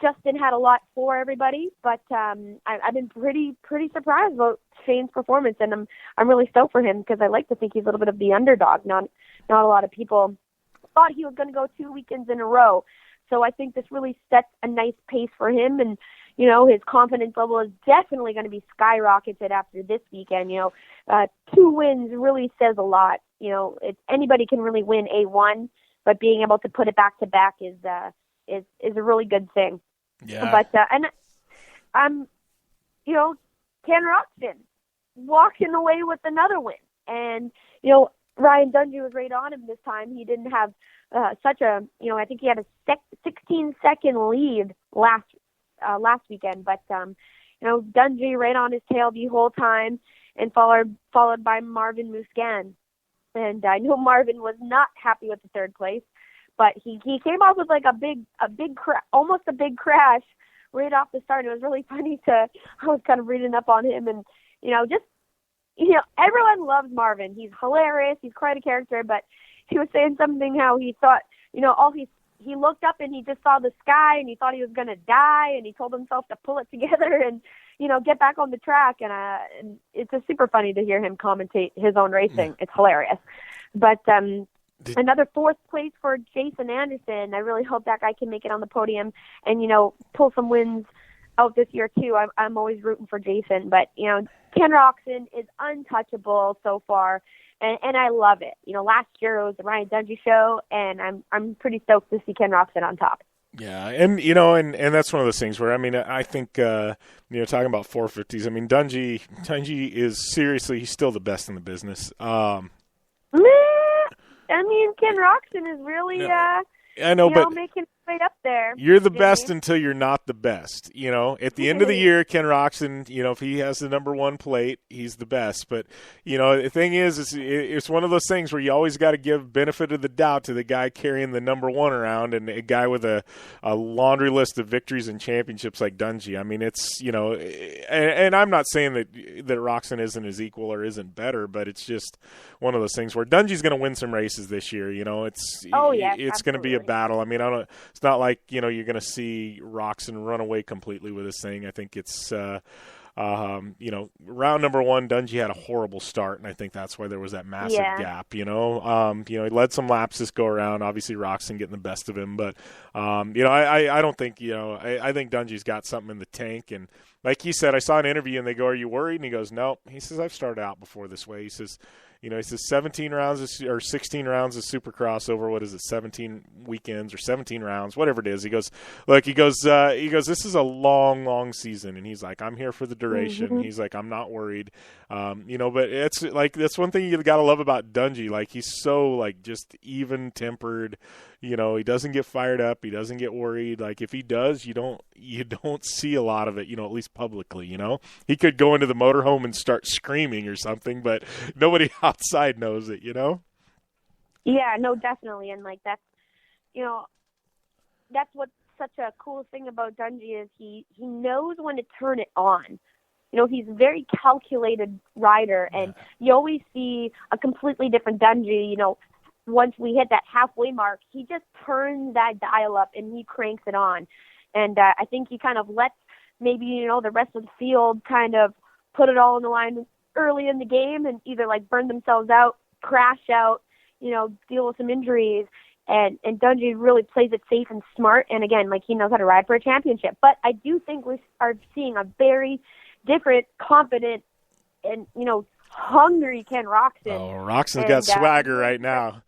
Justin had a lot for everybody, but I've been pretty surprised about Shane's performance, and I'm really stoked for him because I like to think he's a little bit of the underdog. Not a lot of people thought he was going to go 2 weekends in a row, so I think this really sets a nice pace for him, and you know, his confidence level is definitely going to be skyrocketed after this weekend. You know, 2 wins really says a lot. You know, anybody can really win A1, but being able to put it back to back is a really good thing. Yeah. But you know, Ken Roczen walking away with another win, and you know, Ryan Dungey was right on him this time. He didn't have such a, you know, I think he had a 16-second lead last weekend, but you know, Dungey right on his tail the whole time, and followed by Marvin Musquin. And I know Marvin was not happy with the third place, but he came off with like almost a big crash right off the start. It was really funny I was kind of reading up on him, and you know, everyone loves Marvin. He's hilarious. He's quite a character, but he was saying something how he thought, you know, he looked up and he just saw the sky and he thought he was going to die, and he told himself to pull it together and, you know, get back on the track. And it's just super funny to hear him commentate his own racing. It's hilarious. But another 4th place for Jason Anderson. I really hope that guy can make it on the podium and, you know, pull some wins out this year too. I'm always rooting for Jason, but you know, Ken Roczen is untouchable so far. And I love it. Last year it was the Ryan Dungey show, and I'm pretty stoked to see Ken Roczen on top. Yeah, and and that's one of those things where I think talking about 450s. I mean, Dungey is seriously, he's still the best in the business. Ken Roczen is really I know, but making his way up there. You're the best until you're not the best. At the end of the year, Ken Roczen, if he has the number one plate, he's the best. But, the thing is it's one of those things where you always got to give benefit of the doubt to the guy carrying the number one around, and a guy with a laundry list of victories and championships like Dungey. I mean, it's, and I'm not saying that Roczen isn't his equal or isn't better, but it's just one of those things where Dungey's going to win some races this year. It's going to be a battle. I mean, it's not like, you're going to see Roczen run away completely with this thing. I think it's, round number one, Dungey had a horrible start, and I think that's why there was that massive gap, he led some laps this go around, obviously Roczen getting the best of him, but, I don't think, I think Dungey's got something in the tank, and like he said, I saw an interview, and they go, "Are you worried?" And he goes, "No." He says, "I've started out before this way." He says, 17 rounds or 16 rounds of Supercross over, what is it, 17 weekends or 17 rounds, whatever it is. He goes, this is a long, long season. And he's like, I'm here for the duration. Mm-hmm. He's like, I'm not worried. But it's like, that's one thing you got to love about Dungey. Like, he's so like just even tempered. He doesn't get fired up. He doesn't get worried. Like, if he does, you don't see a lot of it, at least publicly, He could go into the motorhome and start screaming or something, but nobody outside knows it, Yeah, no, definitely. And like, that's what's such a cool thing about Dungey is he knows when to turn it on. He's a very calculated rider, and you always see a completely different Dungey, once we hit that halfway mark, he just turns that dial up and he cranks it on. And I think he kind of lets maybe, the rest of the field kind of put it all on the line early in the game and either like burn themselves out, crash out, deal with some injuries. And Dungey really plays it safe and smart. And again, like, he knows how to ride for a championship. But I do think we are seeing a very different, confident, and, hungry Ken Roczen. Oh, Roczen's got swagger right now.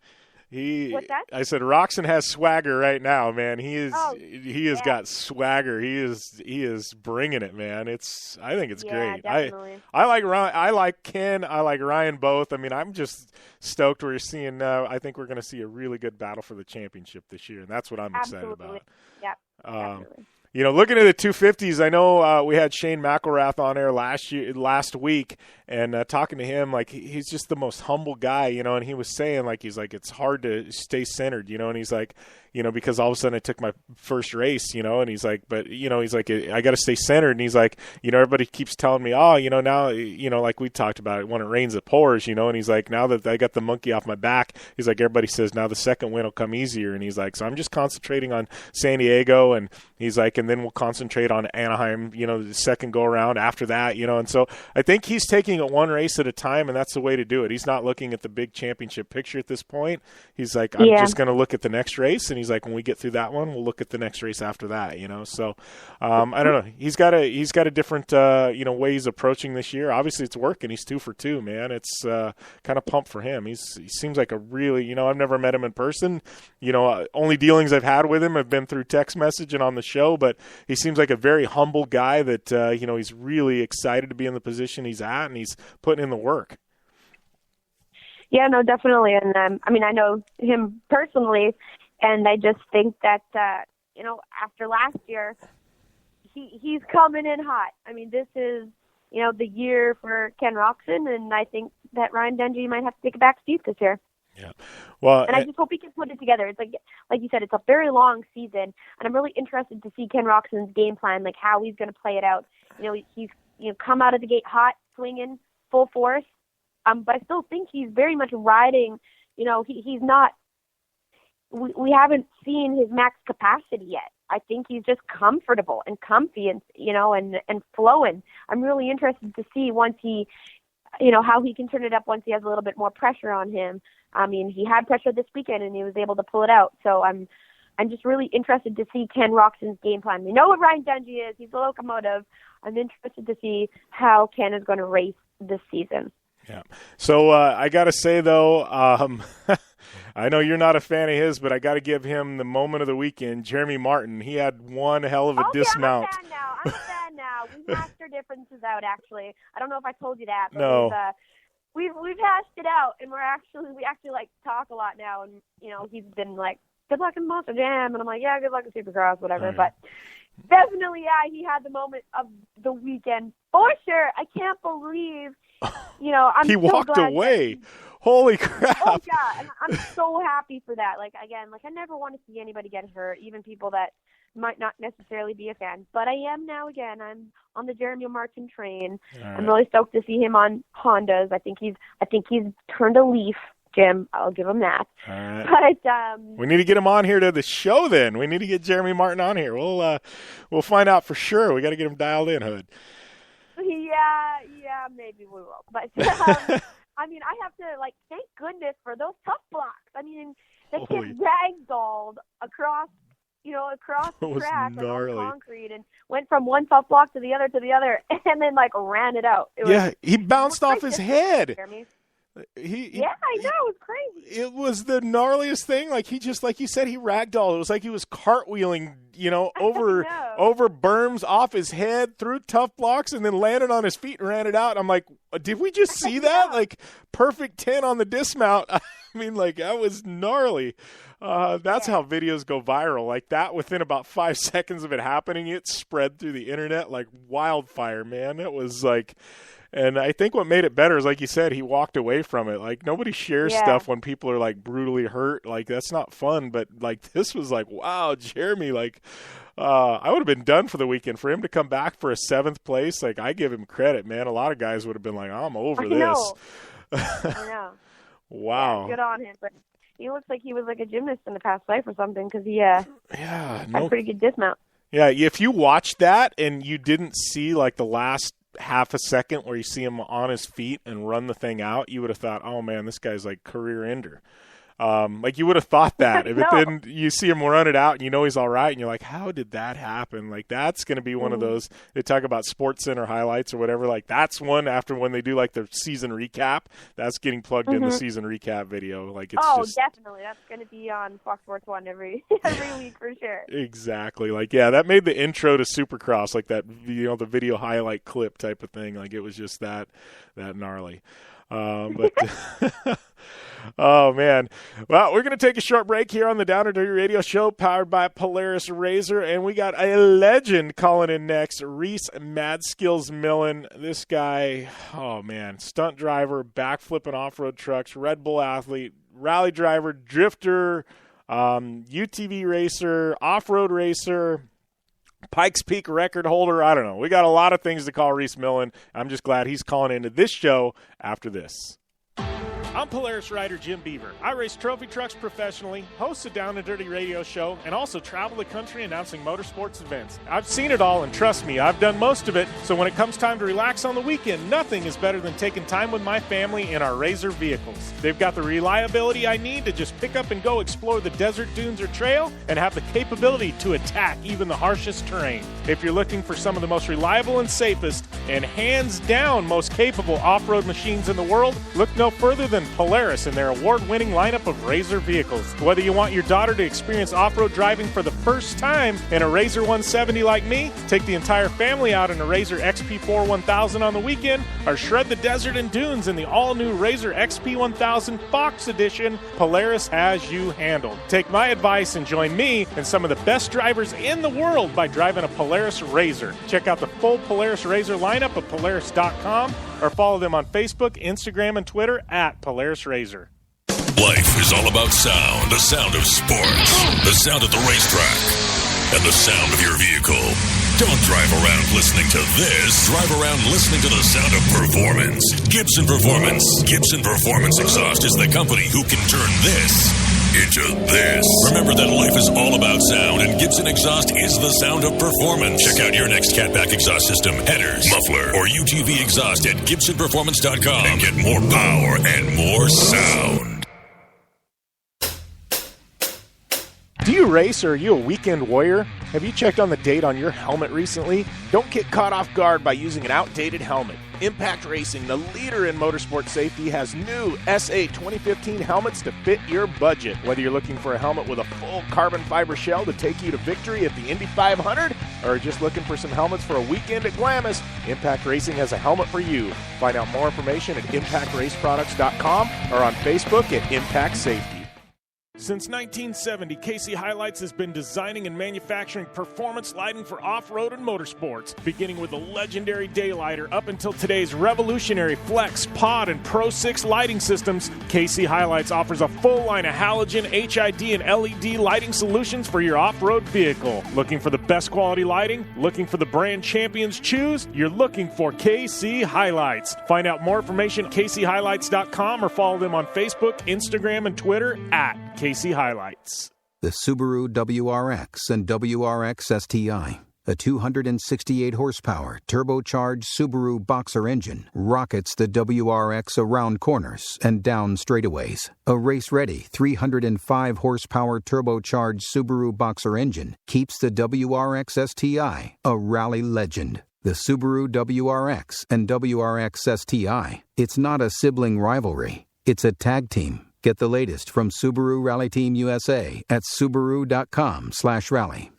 What's that? I said Roczen has swagger right now, man. He has got swagger. He is bringing it, man. I think it's great. Definitely. I like Ken. I like Ryan both. I mean, I'm just stoked we're seeing. I think we're going to see a really good battle for the championship this year, and that's what I'm excited about. Yep. Definitely. Looking at the 250s, I know we had Shane McElrath on air last week, and talking to him, like, he's just the most humble guy, and he was saying, like, it's hard to stay centered, and he's like, because all of a sudden I took my first race, and he's like, but, he's like, I got to stay centered, and he's like, everybody keeps telling me, oh, now, like we talked about it, when it rains, it pours, and he's like, now that I got the monkey off my back, he's like, everybody says now the second win will come easier, and he's like, so I'm just concentrating on San Diego, and he's like, and then we'll concentrate on Anaheim, the second go around after that, and so I think he's taking it one race at a time, and that's the way to do it. He's not looking at the big championship picture at this point. He's like, I'm just going to look at the next race, and he's like, when we get through that one, we'll look at the next race after that, so I don't know. He's got a different ways approaching this year. Obviously it's working. He's 2 for 2, man. It's kind of pumped for him. He seems like a really, I've never met him in person. Only dealings I've had with him have been through text message and on the show, but he seems like a very humble guy that he's really excited to be in the position he's at, and he's putting in the work. Yeah, no, definitely. And I know him personally, and I just think that after last year, he's coming in hot. I mean, this is the year for Ken Roczen, and I think that Ryan Dungey might have to take a back seat this year. Yeah. Well, and I just hope he can put it together. It's like you said, it's a very long season, and I'm really interested to see Ken Roczen's game plan, like how he's going to play it out. He's come out of the gate hot, swinging, full force, but I still think he's very much riding. He's not. We haven't seen his max capacity yet. I think he's just comfortable and comfy, and and flowing. I'm really interested to see once he, how he can turn it up once he has a little bit more pressure on him. I mean, he had pressure this weekend and he was able to pull it out. So I'm just really interested to see Ken Roczen's game plan. We know what Ryan Dungey is. He's a locomotive. I'm interested to see how Ken is going to race this season. Yeah. So I got to say, though, I know you're not a fan of his, but I got to give him the moment of the weekend. Jeremy Martin, he had one hell of a dismount. I'm a fan now. We've hashed our differences out, actually. I don't know if I told you that, but No. we've hashed it out, and we actually like talk a lot now. And he's been like, "Good luck in Monster Jam," and I'm like, "Yeah, good luck in Supercross, whatever." Right. But definitely, yeah, he had the moment of the weekend for sure. I can't believe, I'm he so walked glad away. Holy crap! Oh yeah, and I'm so happy for that. Like again, I never want to see anybody get hurt, even people that might not necessarily be a fan. But I am now. Again, I'm on the Jeremy Martin train. Right. I'm really stoked to see him on Hondas. I think he's turned a leaf, Jim. I'll give him that. All right. But we need to get him on here to the show. Then we need to get Jeremy Martin on here. We'll find out for sure. We got to get him dialed in, Hood. Yeah, maybe we will. But I mean, I have to thank goodness for those tough blocks. I mean, the kid ragdolled across the track on concrete and went from one tough block to the other, and then ran it out. He bounced off his head. Jeremy. I know, it was crazy. It was the gnarliest thing. He just, like you said, he ragdolled. It was like he was cartwheeling, over berms, off his head, through tough blocks, and then landed on his feet and ran it out. I'm like, did we just see that? Perfect 10 on the dismount. I mean, that was gnarly. That's how videos go viral. That within about 5 seconds of it happening, it spread through the internet like wildfire, man. It was and I think what made it better is, like you said, he walked away from it. Nobody shares stuff when people are brutally hurt. That's not fun. But this was wow, Jeremy. I would have been done for the weekend. For him to come back for a 7th place, I give him credit, man. A lot of guys would have been like, I'm over this. I know. Wow. Yeah, good on him. But he looks like he was a gymnast in the past life or something, because he had a pretty good dismount. Yeah, if you watched that and you didn't see the last half a second where you see him on his feet and run the thing out, you would have thought, oh man, this guy's career ender. You would have thought that. If then you see him run it out and he's all right, and you're like, how did that happen? That's going to be one of those, they talk about Sports Center highlights or whatever, that's one after when they do the season recap, that's getting plugged in the season recap video. It's definitely. That's going to be on Fox Sports 1 every week for sure. Exactly. That made the intro to Supercross, that, the video highlight clip type of thing. It was just that gnarly. But oh man, well, we're gonna take a short break here on the Down and Dirty Radio Show, powered by Polaris Razor, and we got a legend calling in next. Rhys Mad Skills Millen. This guy, oh man, stunt driver, backflipping off-road trucks, Red Bull athlete, rally driver, drifter, UTV racer, off-road racer, Pikes Peak record holder. I don't know. We got a lot of things to call Rhys Millen. I'm just glad he's calling into this show after this. I'm Polaris rider Jim Beaver. I race trophy trucks professionally, host a Down and Dirty radio show, and also travel the country announcing motorsports events. I've seen it all, and trust me, I've done most of it, so when it comes time to relax on the weekend, nothing is better than taking time with my family in our Razor vehicles. They've got the reliability I need to just pick up and go explore the desert, dunes, or trail, and have the capability to attack even the harshest terrain. If you're looking for some of the most reliable and safest, and hands down most capable off-road machines in the world, look no further than Polaris and their award-winning lineup of Razor vehicles. Whether you want your daughter to experience off-road driving for the first time in a Razor 170 like me, take the entire family out in a Razor XP4 1000 on the weekend, or shred the desert and dunes in the all-new Razor XP 1000 Fox Edition, Polaris has you handled. Take my advice and join me and some of the best drivers in the world by driving a Polaris Razor. Check out the full Polaris Razor lineup at Polaris.com, or follow them on Facebook, Instagram, and Twitter at Polaris Razor. Life is all about sound, the sound of sports, the sound at the racetrack, and the sound of your vehicle. Don't drive around listening to this. Drive around listening to the sound of performance. Gibson Performance. Gibson Performance Exhaust is the company who can turn this into this. Remember that life is all about sound, and Gibson Exhaust is the sound of performance. Check out your next catback exhaust system, headers, muffler, or UTV exhaust at GibsonPerformance.com and get more power and more sound. Do you race, or are you a weekend warrior? Have you checked on the date on your helmet recently? Don't get caught off guard by using an outdated helmet. Impact Racing, the leader in motorsport safety, has new SA 2015 helmets to fit your budget. Whether you're looking for a helmet with a full carbon fiber shell to take you to victory at the Indy 500, or just looking for some helmets for a weekend at Glamis, Impact Racing has a helmet for you. Find out more information at impactraceproducts.com or on Facebook at Impact Safety. Since 1970, KC Highlights has been designing and manufacturing performance lighting for off-road and motorsports, beginning with the legendary Daylighter up until today's revolutionary Flex, Pod, and Pro 6 lighting systems. KC Highlights offers a full line of halogen, HID, and LED lighting solutions for your off-road vehicle. Looking for the best quality lighting? Looking for the brand champions choose? You're looking for KC Highlights. Find out more information at kchighlights.com or follow them on Facebook, Instagram, and Twitter at KC Highlights. The Subaru WRX and WRX STI, a 268 horsepower turbocharged Subaru Boxer engine, rockets the WRX around corners and down straightaways. A race-ready 305 horsepower turbocharged Subaru Boxer engine keeps the WRX STI a rally legend. The Subaru WRX and WRX STI, it's not a sibling rivalry, it's a tag team. Get the latest from Subaru Rally Team USA at Subaru.com/rally.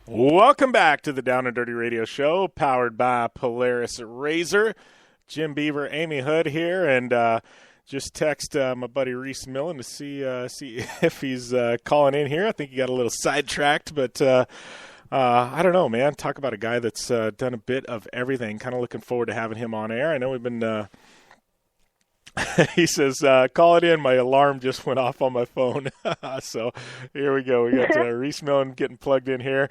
Welcome back to the Down and Dirty Radio Show, powered by Polaris Razor. Jim Beaver, Amy Hood here, and just text my buddy Rhys Millen to see if he's calling in here. I think he got a little sidetracked, but I don't know, man. Talk about a guy that's done a bit of everything. Kind of looking forward to having him on air. I know we've been he says, call it in. My alarm just went off on my phone. So here we go. We got Rhys Millen getting plugged in here.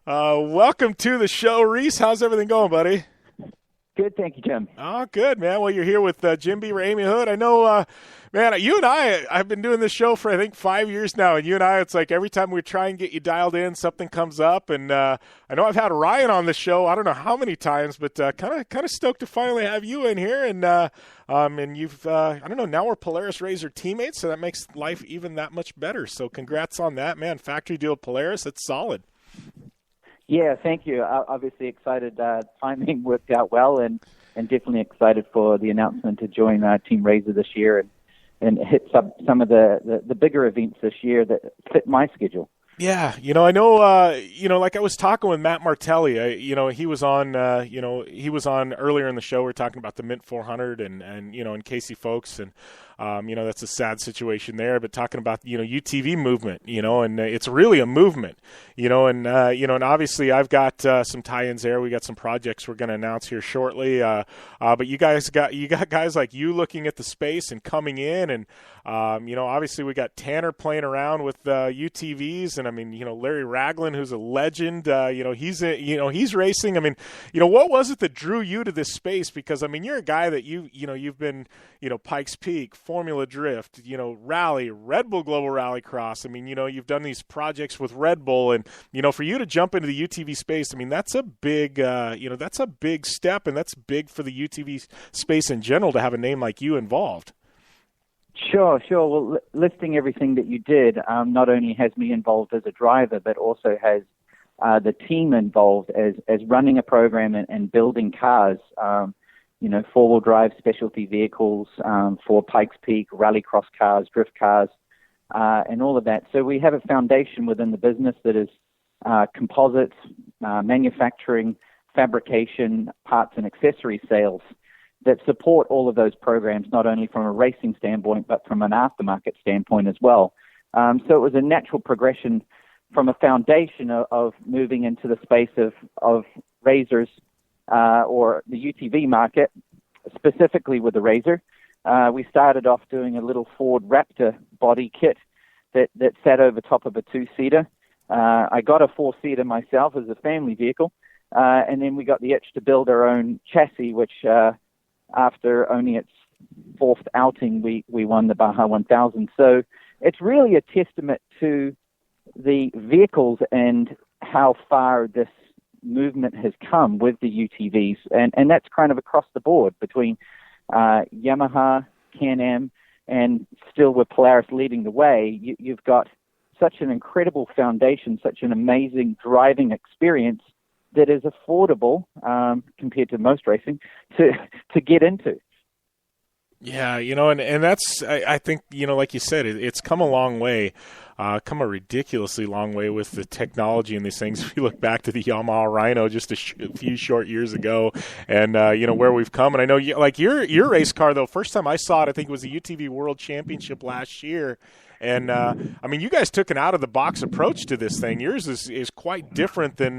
Welcome to the show, Rhys. How's everything going, buddy? Good, thank you, Jim. Oh, good, man. Well, you're here with Jim Beaver, Amy Hood. I know, man, you and I've been doing this show for, I think, 5 years now, and you and I, it's like every time we try and get you dialed in, something comes up, and I know I've had Ryan on the show, I don't know how many times, but kind of stoked to finally have you in here, and you've, I don't know, now we're Polaris Razor teammates, so that makes life even that much better, so congrats on that, man. Factory deal Polaris, it's solid. Yeah, thank you. Obviously excited. Timing worked out well, and definitely excited for the announcement to join Team Razor this year and hit some of the bigger events this year that fit my schedule. Yeah, I know, like I was talking with Matt Martelli, he was on earlier in the show. We were talking about the Mint 400 and Casey Folks, and that's a sad situation there, but talking about, UTV movement, and it's really a movement, and obviously I've got some tie-ins there. We got some projects we're going to announce here shortly. But you got guys like you looking at the space and coming in, and, obviously we got Tanner playing around with UTVs, and Larry Ragland, who's a legend, he's racing. What was it that drew you to this space? Because, you're a guy that you've been, Pikes Peak, Formula Drift, Rally, Red Bull Global Rallycross. You've done these projects with Red Bull, and, for you to jump into the UTV space, that's a big, that's a big step, and that's big for the UTV space in general to have a name like you involved. Sure. Well, listing everything that you did not only has me involved as a driver, but also has the team involved as running a program and building cars, four-wheel drive specialty vehicles for Pikes Peak, rallycross cars, drift cars, and all of that. So we have a foundation within the business that is composites, manufacturing, fabrication, parts and accessory sales that support all of those programs, not only from a racing standpoint, but from an aftermarket standpoint as well. So it was a natural progression from a foundation of moving into the space of Razors or the UTV market, specifically with the Razor. We started off doing a little Ford Raptor body kit that sat over top of a two-seater. I got a four-seater myself as a family vehicle, and then we got the itch to build our own chassis, which after only its fourth outing, we won the Baja 1000. So it's really a testament to the vehicles and how far this movement has come with the UTVs. And that's kind of across the board between Yamaha, Can-Am, and still with Polaris leading the way, you've got such an incredible foundation, such an amazing driving experience that is affordable compared to most racing to get into. Yeah, and that's, I think, like you said, it's come a long way, come a ridiculously long way with the technology and these things. If you look back to the Yamaha Rhino just a few short years ago and, where we've come. And I know, your race car, though, first time I saw it, I think it was the UTV World Championship last year. And, you guys took an out-of-the-box approach to this thing. Yours is quite different than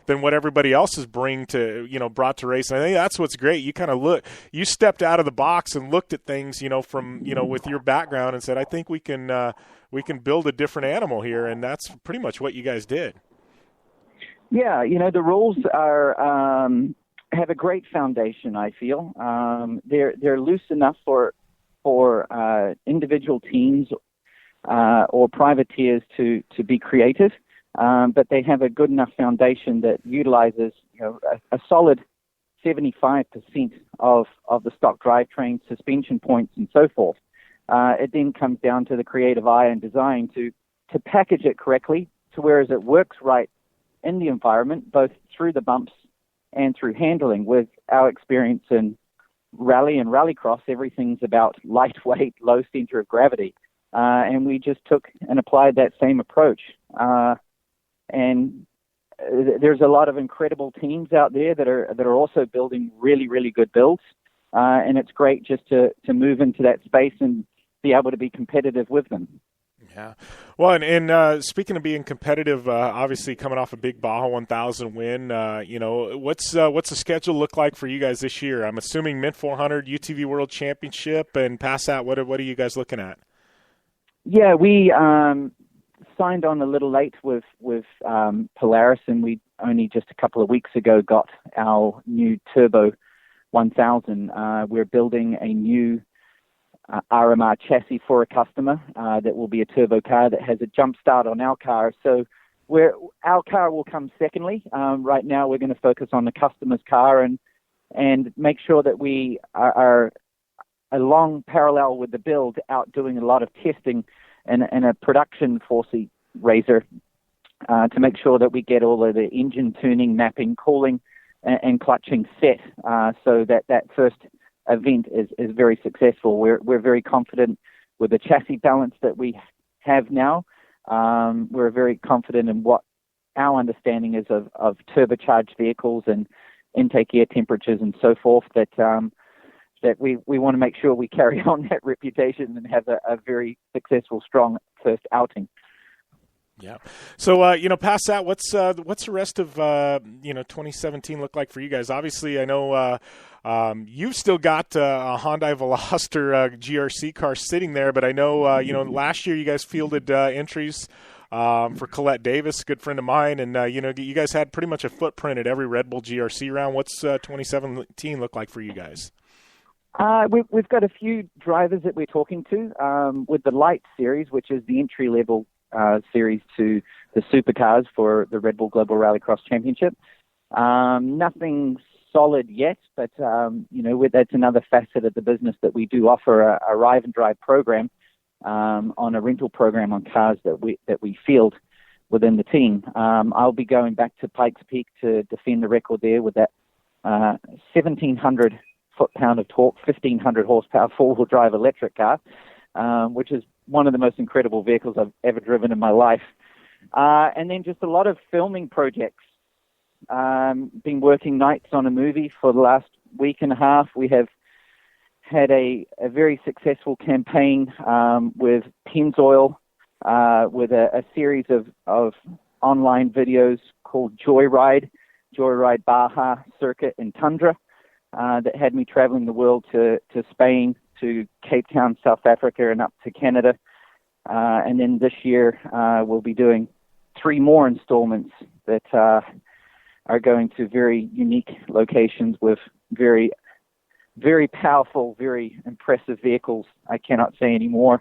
what everybody else is brought to race. And I think that's what's great. You stepped out of the box and looked at things, from, with your background and said, I think we can build a different animal here. And that's pretty much what you guys did. Yeah, the rules are have a great foundation, I feel. They're loose enough for individual teams or privateers to be creative, but they have a good enough foundation that utilizes a solid 75% of the stock drivetrain, suspension points, and so forth. It then comes down to the creative eye and design to package it correctly to whereas it works right in the environment, both through the bumps and through handling. With our experience in rally and rallycross, everything's about lightweight, low center of gravity. And we just took and applied that same approach. And there's a lot of incredible teams out there that are also building really, really good builds. And it's great just to move into that space and be able to be competitive with them. Yeah. Well, and speaking of being competitive, obviously coming off a big Baja 1000 win, what's the schedule look like for you guys this year? I'm assuming Mint 400 UTV World Championship, and past that, what are you guys looking at? Yeah, we signed on a little late with Polaris, and we only just a couple of weeks ago got our new Turbo 1000. We're building a new RMR chassis for a customer that will be a turbo car that has a jump start on our car. So our car will come secondly. Right now we're going to focus on the customer's car and make sure that we are along parallel with the build out doing a lot of testing and a production 4-seat razor to make sure that we get all of the engine tuning, mapping, cooling, and clutching set so that first event is very successful. We're very confident with the chassis balance that we have now. We're very confident in what our understanding is of turbocharged vehicles and intake air temperatures and so forth, that we want to make sure we carry on that reputation and have a very successful, strong first outing. Yeah. So, past that, what's the rest of, 2017 look like for you guys? Obviously, I know you've still got a Hyundai Veloster GRC car sitting there, but I know, last year you guys fielded entries for Colette Davis, a good friend of mine, and, you guys had pretty much a footprint at every Red Bull GRC round. What's 2017 look like for you guys? We've got a few drivers that we're talking to with the Light Series, which is the entry-level series to the supercars for the Red Bull Global Rallycross Championship. Nothing solid yet, but that's another facet of the business that we do offer a ride and drive program on a rental program on cars that we field within the team. I'll be going back to Pikes Peak to defend the record there with that 1,700 foot-pound of torque, 1,500 horsepower four-wheel drive electric car, which is one of the most incredible vehicles I've ever driven in my life. And then just a lot of filming projects. Been working nights on a movie for the last week and a half. We have had a very successful campaign with Pennzoil, with a series of online videos called Joyride Baja Circuit and Tundra, that had me traveling the world to Spain, to Cape Town, South Africa, and up to Canada. And then this year, we'll be doing 3 more installments that are going to very unique locations with very, very powerful, very impressive vehicles. I cannot say any more,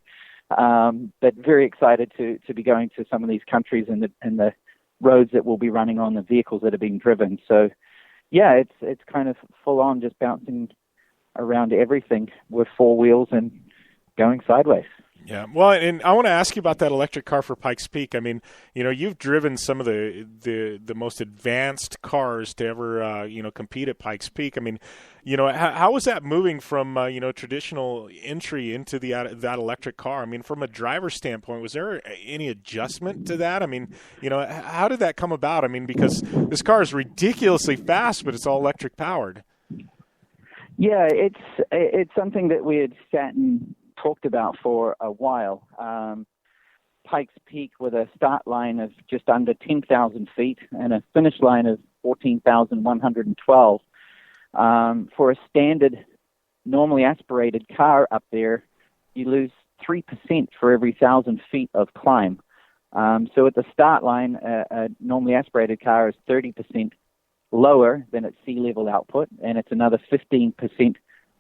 but very excited to be going to some of these countries and the roads that we'll be running on, the vehicles that are being driven. So, yeah, it's kind of full on, just bouncing around everything with 4 wheels and going sideways. Yeah, well, and I want to ask you about that electric car for Pikes Peak. I mean, you've driven some of the most advanced cars to ever, compete at Pikes Peak. I mean, how was that moving from, traditional entry into that electric car? I mean, from a driver's standpoint, was there any adjustment to that? I mean, how did that come about? I mean, because this car is ridiculously fast, but it's all electric powered. Yeah, it's something that we had sat and talked about for a while. Pikes Peak with a start line of just under 10,000 feet and a finish line of 14,112. For a standard, normally aspirated car up there, you lose 3% for every 1,000 feet of climb. So at the start line, a normally aspirated car is 30% lower than its sea level output, and it's another 15%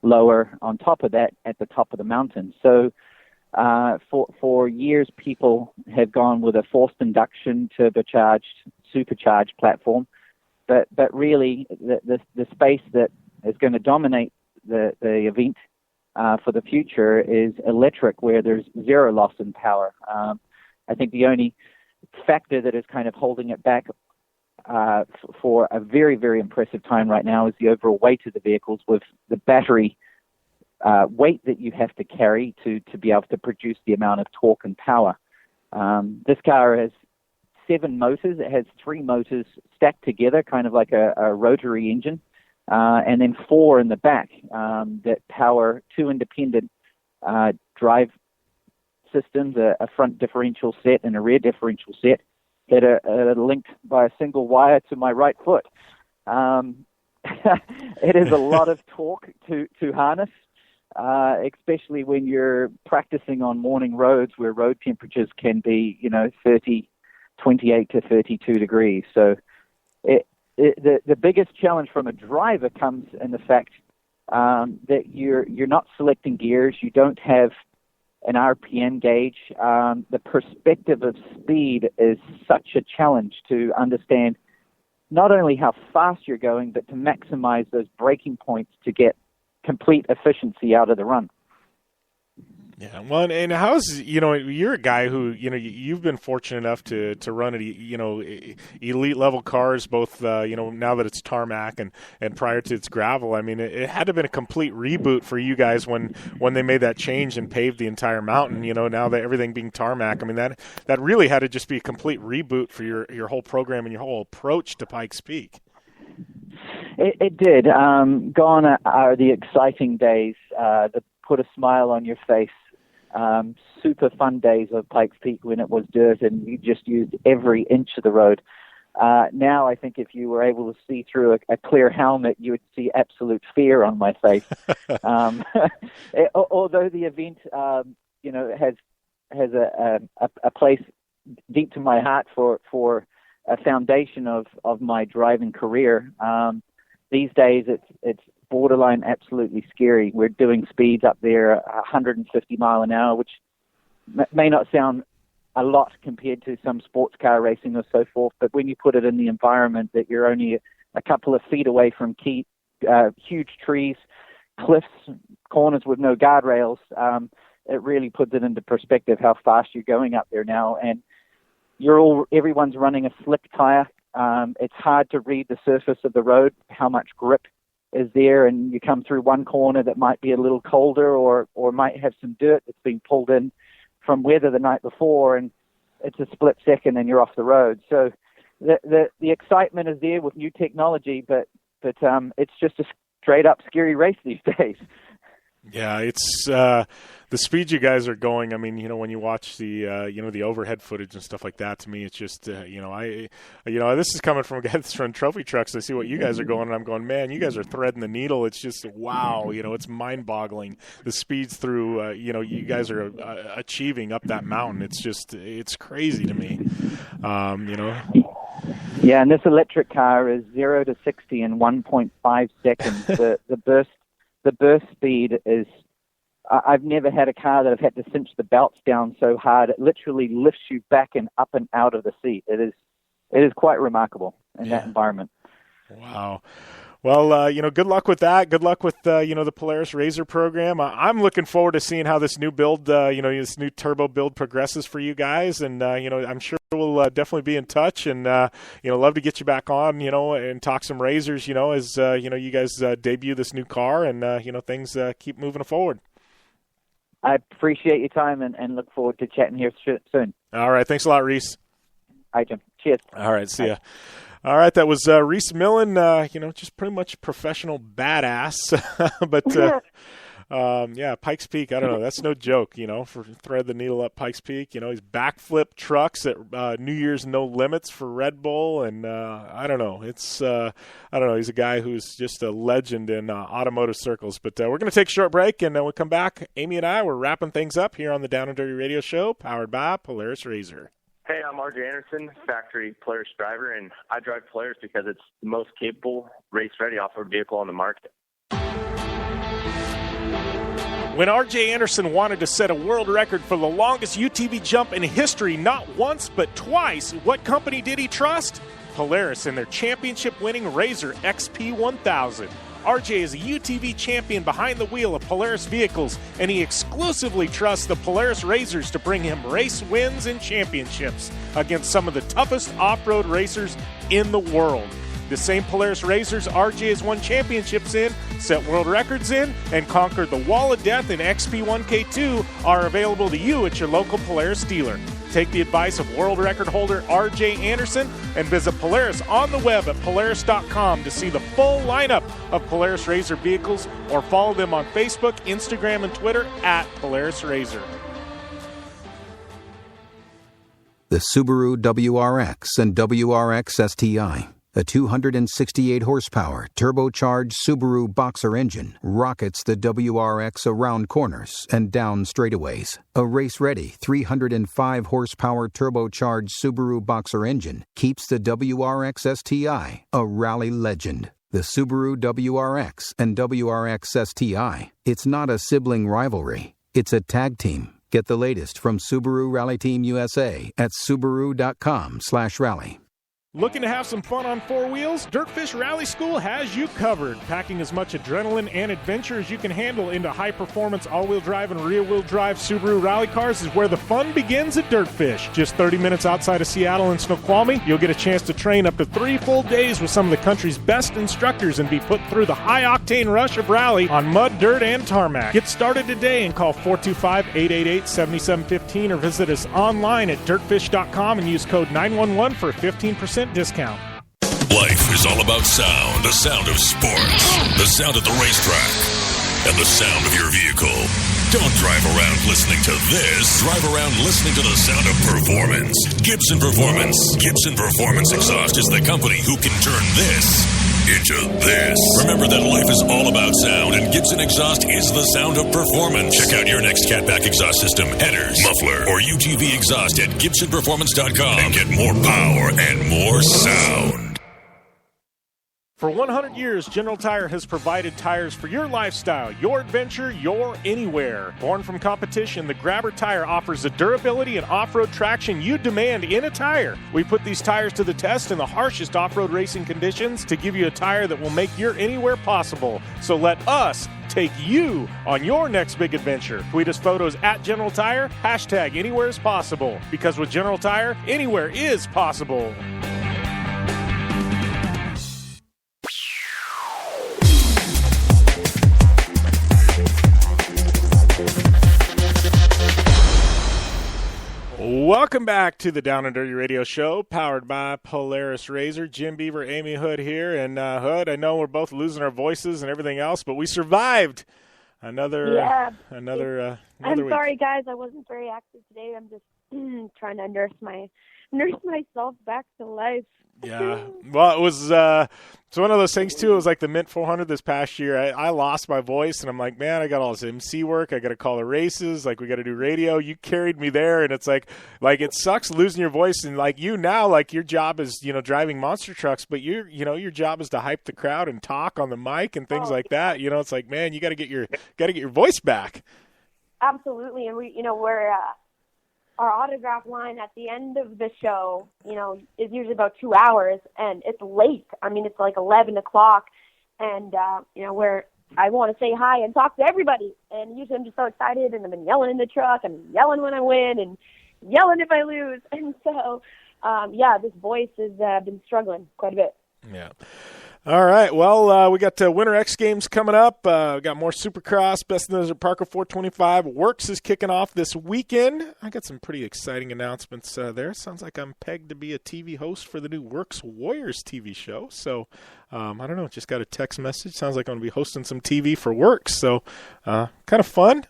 lower on top of that at the top of the mountain. So for years, people have gone with a forced induction turbocharged, supercharged platform, but really the space that is going to dominate the event for the future is electric, where there's zero loss in power. I think the only factor that is kind of holding it back for a very, very impressive time right now is the overall weight of the vehicles, with the battery weight that you have to carry to be able to produce the amount of torque and power. This car has 7 motors. It has 3 motors stacked together, kind of like a rotary engine, and then 4 in the back that power 2 independent drive systems, a front differential set and a rear differential set, that are linked by a single wire to my right foot. It is a lot of torque to harness, especially when you're practicing on morning roads where road temperatures can be, 28 to 32 degrees. So the biggest challenge from a driver comes in the fact that you're not selecting gears, you don't have an RPM gauge. The perspective of speed is such a challenge to understand not only how fast you're going, but to maximize those braking points to get complete efficiency out of the run. Yeah, well, and how's, you're a guy who, you've been fortunate enough to run at, elite level cars, both, now that it's tarmac and prior to its gravel. I mean, it had to have been a complete reboot for you guys when they made that change and paved the entire mountain, now that everything being tarmac. I mean, that really had to just be a complete reboot for your whole program and your whole approach to Pikes Peak. It did. Gone are the exciting days that put a smile on your face. Super fun days of Pikes Peak when it was dirt and you just used every inch of the road. Now I think if you were able to see through a clear helmet, you would see absolute fear on my face. Although the event, has a place deep to my heart for a foundation of my driving career. These days it's borderline absolutely scary. We're doing speeds up there 150 mile an hour, which may not sound a lot compared to some sports car racing or so forth, but when you put it in the environment that you're only a couple of feet away from huge trees, cliffs, corners with no guardrails, it really puts it into perspective how fast you're going up there now. And everyone's running a slick tire. It's hard to read the surface of the road, how much grip is there, and you come through one corner that might be a little colder or might have some dirt that's been pulled in from weather the night before, and it's a split second and you're off the road. So the excitement is there with new technology, but it's just a straight up scary race these days. Yeah, it's the speed you guys are going. I mean, when you watch the the overhead footage and stuff like that, to me, it's just this is coming from a guy that's run trophy trucks. I see what you guys are going, and I'm going, man, you guys are threading the needle. It's just wow, it's mind-boggling the speeds through. You guys are achieving up that mountain. It's crazy to me. Yeah, and this electric car is 0 to 60 in 1.5 seconds. The burst speed is, I've never had a car that I've had to cinch the belts down so hard. It literally lifts you back and up and out of the seat. It is quite remarkable in that environment. Wow. Well, good luck with that. Good luck with, the Polaris Razor program. I'm looking forward to seeing how this new build, this new turbo build progresses for you guys. And, I'm sure we'll definitely be in touch and, love to get you back on, and talk some Razors, as, you guys debut this new car and, things keep moving forward. I appreciate your time and look forward to chatting here soon. All right. Thanks a lot, Rhys. All right, Jim. Cheers. All right. See ya. All right, that was Rhys Millen, just pretty much professional badass. But, Pikes Peak, I don't know, that's no joke, for thread the needle up Pikes Peak. He's backflip trucks at New Year's No Limits for Red Bull. And I don't know, he's a guy who's just a legend in automotive circles. But we're going to take a short break, and then we'll come back. Amy and I, we're wrapping things up here on the Down and Dirty Radio Show, powered by Polaris Razor. Hey, I'm RJ Anderson, factory Polaris driver, and I drive Polaris because it's the most capable, race-ready off-road vehicle on the market. When R.J. Anderson wanted to set a world record for the longest UTV jump in history, not once but twice, what company did he trust? Polaris and their championship-winning Razor XP1000. R.J. is a UTV champion behind the wheel of Polaris vehicles, and he exclusively trusts the Polaris Razors to bring him race wins and championships against some of the toughest off-road racers in the world. The same Polaris Razors RJ has won championships in, set world records in, and conquered the Wall of Death in XP1K2 are available to you at your local Polaris dealer. Take the advice of world record holder RJ Anderson and visit Polaris on the web at Polaris.com to see the full lineup of Polaris Razor vehicles, or follow them on Facebook, Instagram, and Twitter at Polaris Razor. The Subaru WRX and WRX STI. A 268-horsepower, turbocharged Subaru Boxer engine rockets the WRX around corners and down straightaways. A race-ready 305-horsepower turbocharged Subaru Boxer engine keeps the WRX STI a rally legend. The Subaru WRX and WRX STI. It's not a sibling rivalry. It's a tag team. Get the latest from Subaru Rally Team USA at Subaru.com/rally. Looking to have some fun on four wheels? Dirtfish Rally School has you covered. Packing as much adrenaline and adventure as you can handle into high-performance all-wheel drive and rear-wheel drive Subaru rally cars is where the fun begins at Dirtfish. Just 30 minutes outside of Seattle in Snoqualmie, you'll get a chance to train up to 3 full days with some of the country's best instructors and be put through the high-octane rush of rally on mud, dirt, and tarmac. Get started today and call 425-888-7715 or visit us online at dirtfish.com and use code 911 for a 15% discount. Life is all about sound, the sound of sports, the sound at the racetrack, and the sound of your vehicle. Don't drive around listening to this. Drive around listening to the sound of performance. Gibson Performance. Gibson Performance Exhaust is the company who can turn this into this. Remember that life is all about sound, and Gibson Exhaust is the sound of performance. Check out your next catback exhaust system, headers, muffler, or UTV exhaust at GibsonPerformance.com and get more power and more sound. For 100 years, General Tire has provided tires for your lifestyle, your adventure, your anywhere. Born from competition, the Grabber tire offers the durability and off-road traction you demand in a tire. We put these tires to the test in the harshest off-road racing conditions to give you a tire that will make your anywhere possible. So let us take you on your next big adventure. Tweet us photos at General Tire, hashtag anywhere is possible. Because with General Tire, anywhere is possible. Welcome back to the Down and Dirty Radio Show, powered by Polaris Razor. Jim Beaver, Amy Hood here. And Hood, I know we're both losing our voices and everything else, but we survived another I'm week. sorry, guys. I wasn't very active today. I'm just trying to nurse myself back to life. Yeah. Well, it was it's one of those things, too. It was like the Mint 400 this past year. I lost my voice, and I'm like, man, I got all this MC work. I got to call the races. Like, we got to do radio. You carried me there, and it's like it sucks losing your voice. And, like, you now, like, your job is, driving monster trucks, but your job is to hype the crowd and talk on the mic and things like that. It's like, man, you got to get your voice back. Absolutely. And we're our autograph line at the end of the show, is usually about 2 hours, and it's late. I mean, it's like 11 o'clock, and where I want to say hi and talk to everybody. And usually I'm just so excited, and I've been yelling in the truck, and yelling when I win, and yelling if I lose. And so, this voice has been struggling quite a bit. Yeah. All right. Well, we got Winter X Games coming up. We got more Supercross. Best in the Desert Parker 425. Works is kicking off this weekend. I got some pretty exciting announcements there. Sounds like I'm pegged to be a TV host for the new Works Warriors TV show. So, I don't know. Just got a text message. Sounds like I'm going to be hosting some TV for Works. So, kind of fun.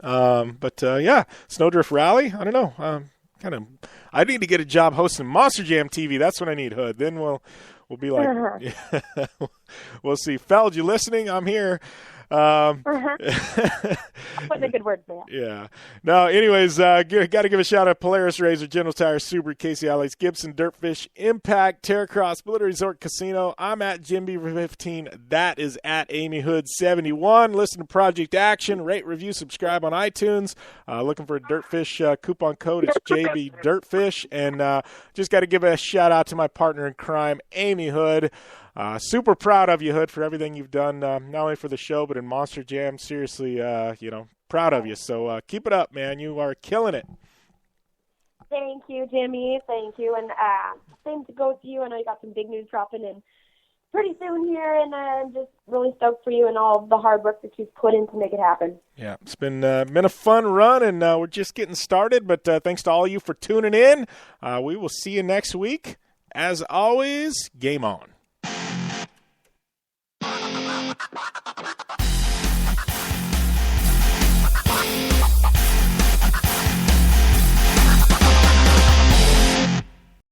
Snowdrift Rally. I don't know. I need to get a job hosting Monster Jam TV. That's what I need, Hood. Then we'll be like, we'll see. Feld, you listening? I'm here. I'll put in a good word for you. Yeah. No, anyways, got to give a shout out to Polaris Razor, General Tire, Subaru, Casey Allies, Gibson, Dirtfish, Impact, Terracross, Military Resort Casino. I'm at JimB15. That is at Amy Hood 71. Listen to Project Action. Rate, review, subscribe on iTunes. Looking for a Dirtfish coupon code. It's JB Dirtfish. And just got to give a shout out to my partner in crime, Amy Hood. Super proud of you, Hood, for everything you've done, not only for the show, but in Monster Jam. Seriously, proud of you. So keep it up, man. You are killing it. Thank you, Jimmy. Thank you. And same to go to you. I know you got some big news dropping in pretty soon here, and I'm just really stoked for you and all the hard work that you've put in to make it happen. Yeah, it's been a fun run, and we're just getting started. But thanks to all of you for tuning in. We will see you next week. As always, game on.